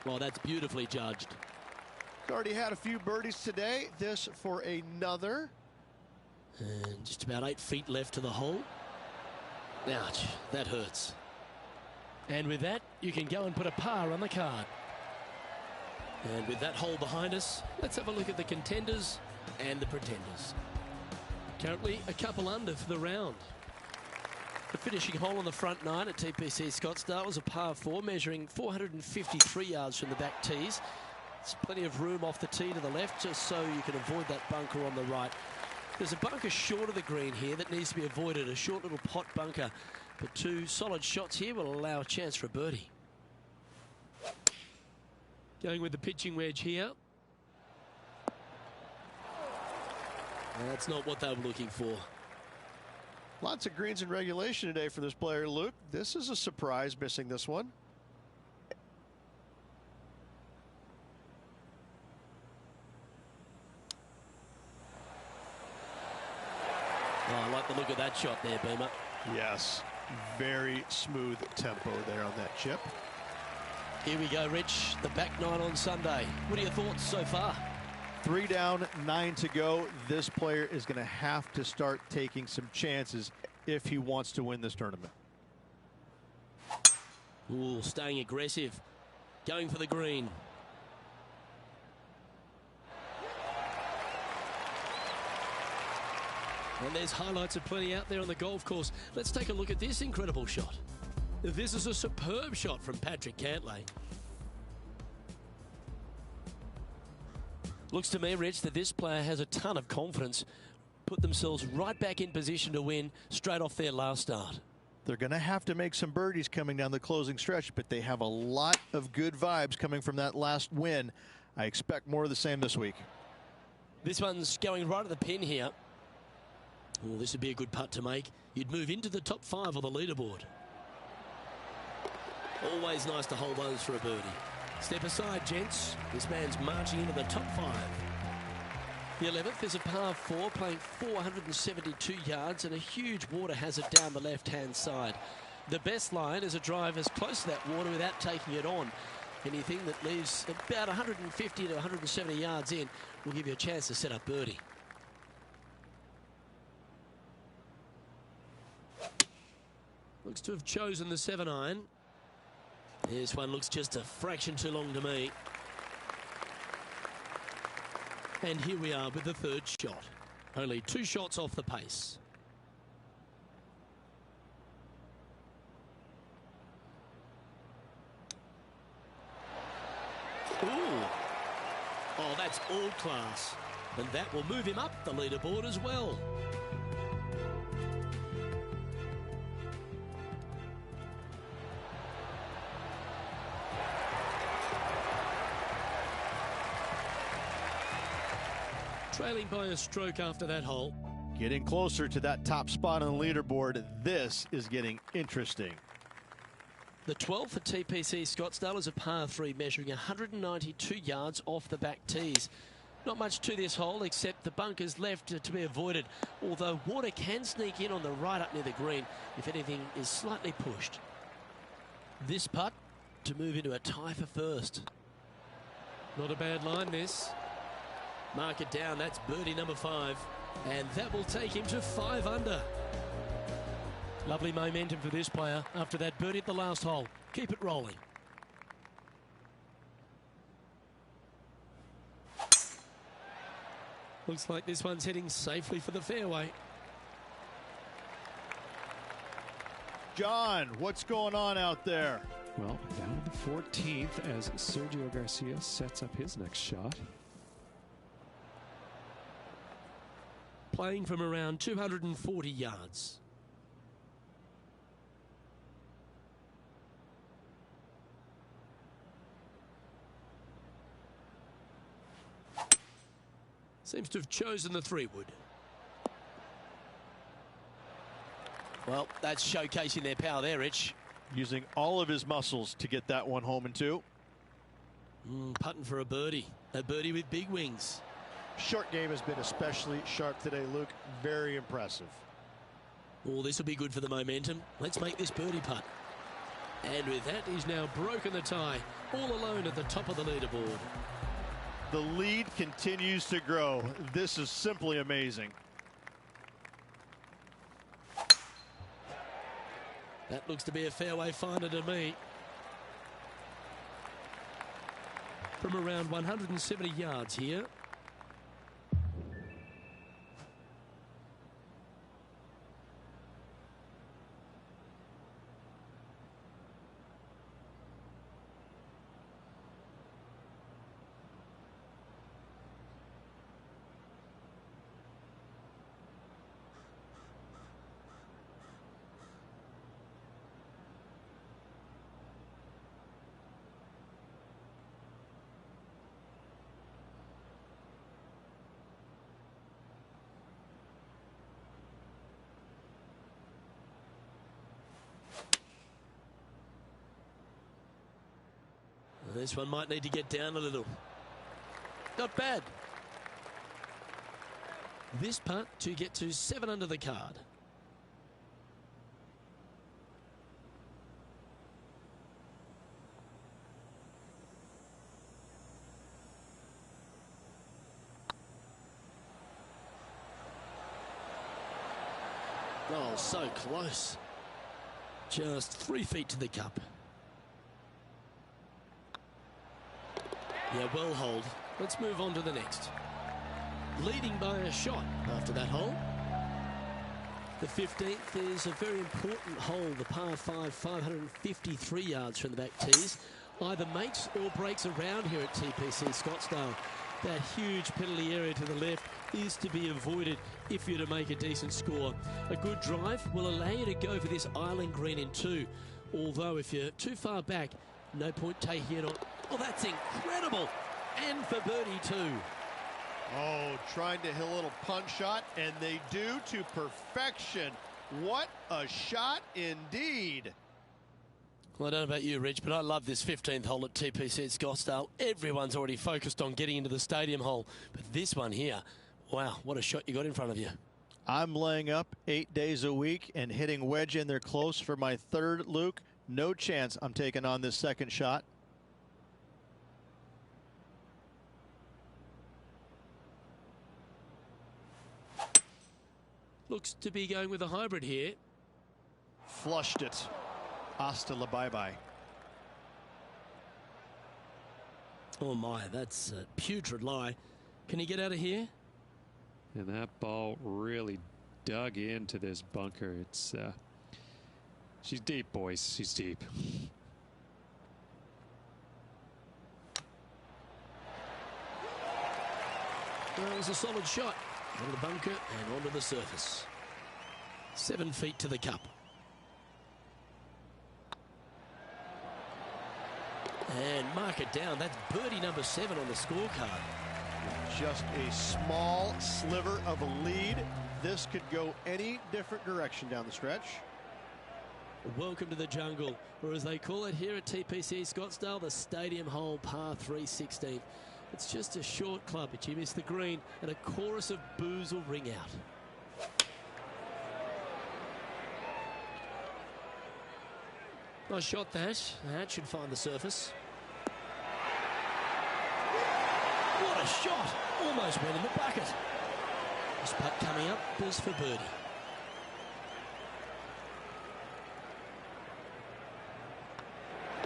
Well, that's beautifully judged. He's already had a few birdies today. This for another. And just about 8 feet left to the hole. Ouch, that hurts. And with that, you can go and put a par on the card. And with that hole behind us, let's have a look at the contenders and the pretenders. Currently, a couple under for the round. The finishing hole on the front 9 at TPC Scottsdale was a par 4, measuring 453 yards from the back tees. There's plenty of room off the tee to the left, just so you can avoid that bunker on the right. There's a bunker short of the green here that needs to be avoided, a short little pot bunker. But 2 solid shots here will allow a chance for a birdie. Going with the pitching wedge here. That's not what they were looking for. Lots of greens in regulation today for this player, Luke. This is a surprise, missing this one. Oh, I like the look of that shot there, Boomer. Yes, very smooth tempo there on that chip. Here we go, Rich. The back 9 on Sunday. What are your thoughts so far? 3 down, 9 to go. This player is going to have to start taking some chances if he wants to win this tournament. Ooh, staying aggressive. Going for the green. And there's highlights of plenty out there on the golf course. Let's take a look at this incredible shot. This is a superb shot from Patrick Cantlay. Looks to me, Rich, that this player has a ton of confidence. Put themselves right back in position to win straight off their last start. They're going to have to make some birdies coming down the closing stretch, but they have a lot of good vibes coming from that last win. I expect more of the same this week. This one's going right at the pin here. Oh, this would be a good putt to make. You'd move into the top 5 on the leaderboard. Always nice to hold those for a birdie. Step aside, gents. This man's marching into the top 5. The 11th is a par 4, playing 472 yards, and a huge water hazard down the left-hand side. The best line is a drive as close to that water without taking it on. Anything that leaves about 150 to 170 yards in will give you a chance to set up birdie. Looks to have chosen the 7-iron. This one looks just a fraction too long to me. And here we are with the 3rd shot. Only 2 shots off the pace. Ooh. Oh, that's all class. And that will move him up the leaderboard as well. Trailing by a stroke after that hole. Getting closer to that top spot on the leaderboard. This is getting interesting. The 12th at TPC Scottsdale is a par 3, measuring 192 yards off the back tees. Not much to this hole except the bunkers left to be avoided, although water can sneak in on the right up near the green if anything is slightly pushed. This putt to move into a tie for first. Not a bad line, this. Mark it down, that's birdie number 5. And that will take him to 5 under. Lovely momentum for this player after that birdie at the last hole. Keep it rolling. Looks like this one's heading safely for the fairway. John, what's going on out there? Well, down to the 14th as Sergio Garcia sets up his next shot. playing from around 240 yards. Seems to have chosen the 3-wood. Well, that's showcasing their power there, Rich. Using all of his muscles to get that one home in 2. Putting for a birdie with big wings. Short game has been especially sharp today, Luke. Very impressive. Oh, this will be good for the momentum. Let's make this birdie putt. And with that, he's now broken the tie, all alone at the top of the leaderboard. The lead continues to grow. This is simply amazing. That looks to be a fairway finder to me. From around 170 yards here. This one might need to get down a little. Not bad. This putt to get to 7 under the card. Oh, so close. Just 3 feet to the cup. Yeah, well hold. Let's move on to the next. Leading by a shot after that hole. The 15th is a very important hole, the par 5, 553 yards from the back tees. Either makes or breaks around here at TPC Scottsdale. That huge penalty area to the left is to be avoided if you're to make a decent score. A good drive will allow you to go for this island green in 2. Although if you're too far back, no point taking it on. Oh, that's incredible. And for birdie too. Oh, trying to hit a little punch shot, and they do to perfection. What a shot indeed. Well, I don't know about you, Rich, but I love this 15th hole at TPC at Scottsdale. Everyone's already focused on getting into the stadium hole. But this one here, wow, what a shot you got in front of you. I'm laying up 8 days a week and hitting wedge in there close for my 3rd, Luke. No chance I'm taking on this 2nd shot. Looks to be going with a hybrid here. Flushed it. Hasta la bye-bye. Oh my, that's a putrid lie. Can he get out of here? And that ball really dug into this bunker. It's she's deep, boys. She's deep. Well, it was a solid shot. Out of the bunker and onto the surface. 7 feet to the cup. And mark it down. That's birdie number 7 on the scorecard. Just a small sliver of a lead. This could go any different direction down the stretch. Welcome to the jungle, or as they call it here at TPC Scottsdale, the stadium hole par 316. It's just a short club, but you miss the green, and a chorus of boos will ring out. Nice shot, that. That should find the surface. What a shot! Almost went in the bucket. This putt coming up is for birdie.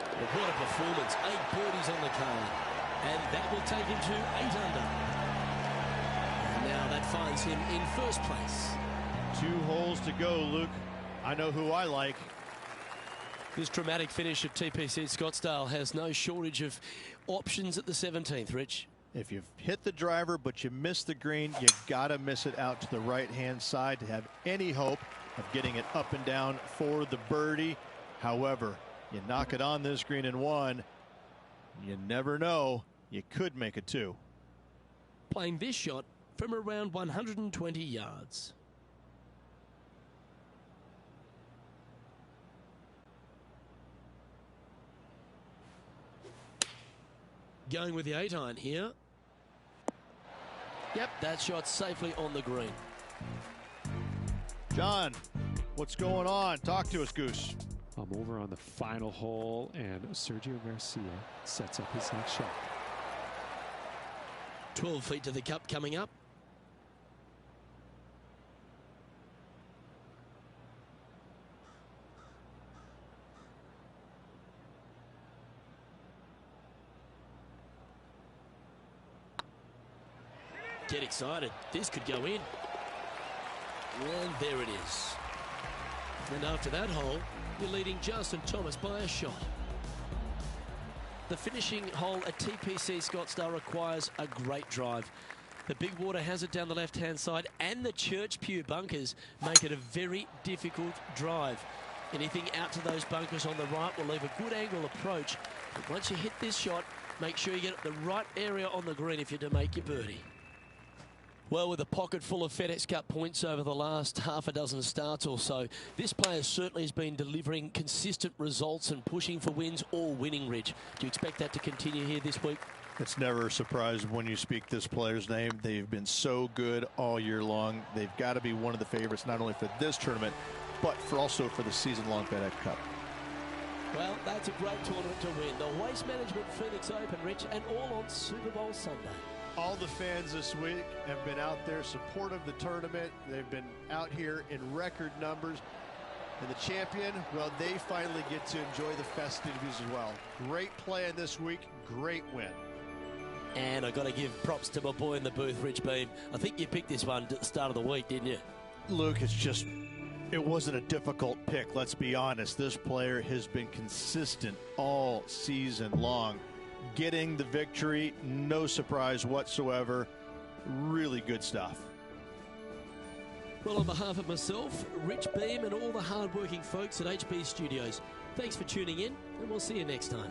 But what a performance. 8 birdies on the card. And that will take him to 8 under. And now that finds him in first place. 2 holes to go, Luke. I know who I like. This dramatic finish at TPC Scottsdale has no shortage of options at the 17th, Rich. If you've hit the driver but you miss the green, you gotta miss it out to the right-hand side to have any hope of getting it up and down for the birdie. However, you knock it on this green in one, you never know, you could make it two. Playing this shot from around 120 yards. Going with the 8-iron here. Yep, that shot's safely on the green. John, what's going on? Talk to us, Goose. I'm over on the final hole, and Sergio Garcia sets up his next shot. 12 feet to the cup coming up. Get excited. This could go in. And there it is. And after that hole, you're leading Justin Thomas by a shot. The finishing hole at TPC Scottsdale requires a great drive. The big water hazard down the left-hand side and the Church Pew bunkers make it a very difficult drive. Anything out to those bunkers on the right will leave a good angle approach. But once you hit this shot, make sure you get the right area on the green if you're to make your birdie. Well, with a pocket full of FedEx Cup points over the last half a dozen starts or so, this player certainly has been delivering consistent results and pushing for wins or winning, Rich. Do you expect that to continue here this week? It's never a surprise when you speak this player's name. They've been so good all year long. They've got to be one of the favorites, not only for this tournament, but also for the season-long FedEx Cup. Well, that's a great tournament to win. The Waste Management Phoenix Open, Rich, and all on Super Bowl Sunday. All the fans this week have been out there supportive of the tournament. They've been out here in record numbers. And the champion, well, they finally get to enjoy the festivities as well. Great play in this week, great win. And I got to give props to my boy in the booth, Rich Beam. I think you picked this one at the start of the week, didn't you? Luke, it wasn't a difficult pick, let's be honest. This player has been consistent all season long. Getting the victory, no surprise whatsoever. Really good stuff. Well, on behalf of myself, Rich Beam, and all the hard-working folks at HB Studios, thanks for tuning in, and we'll see you next time.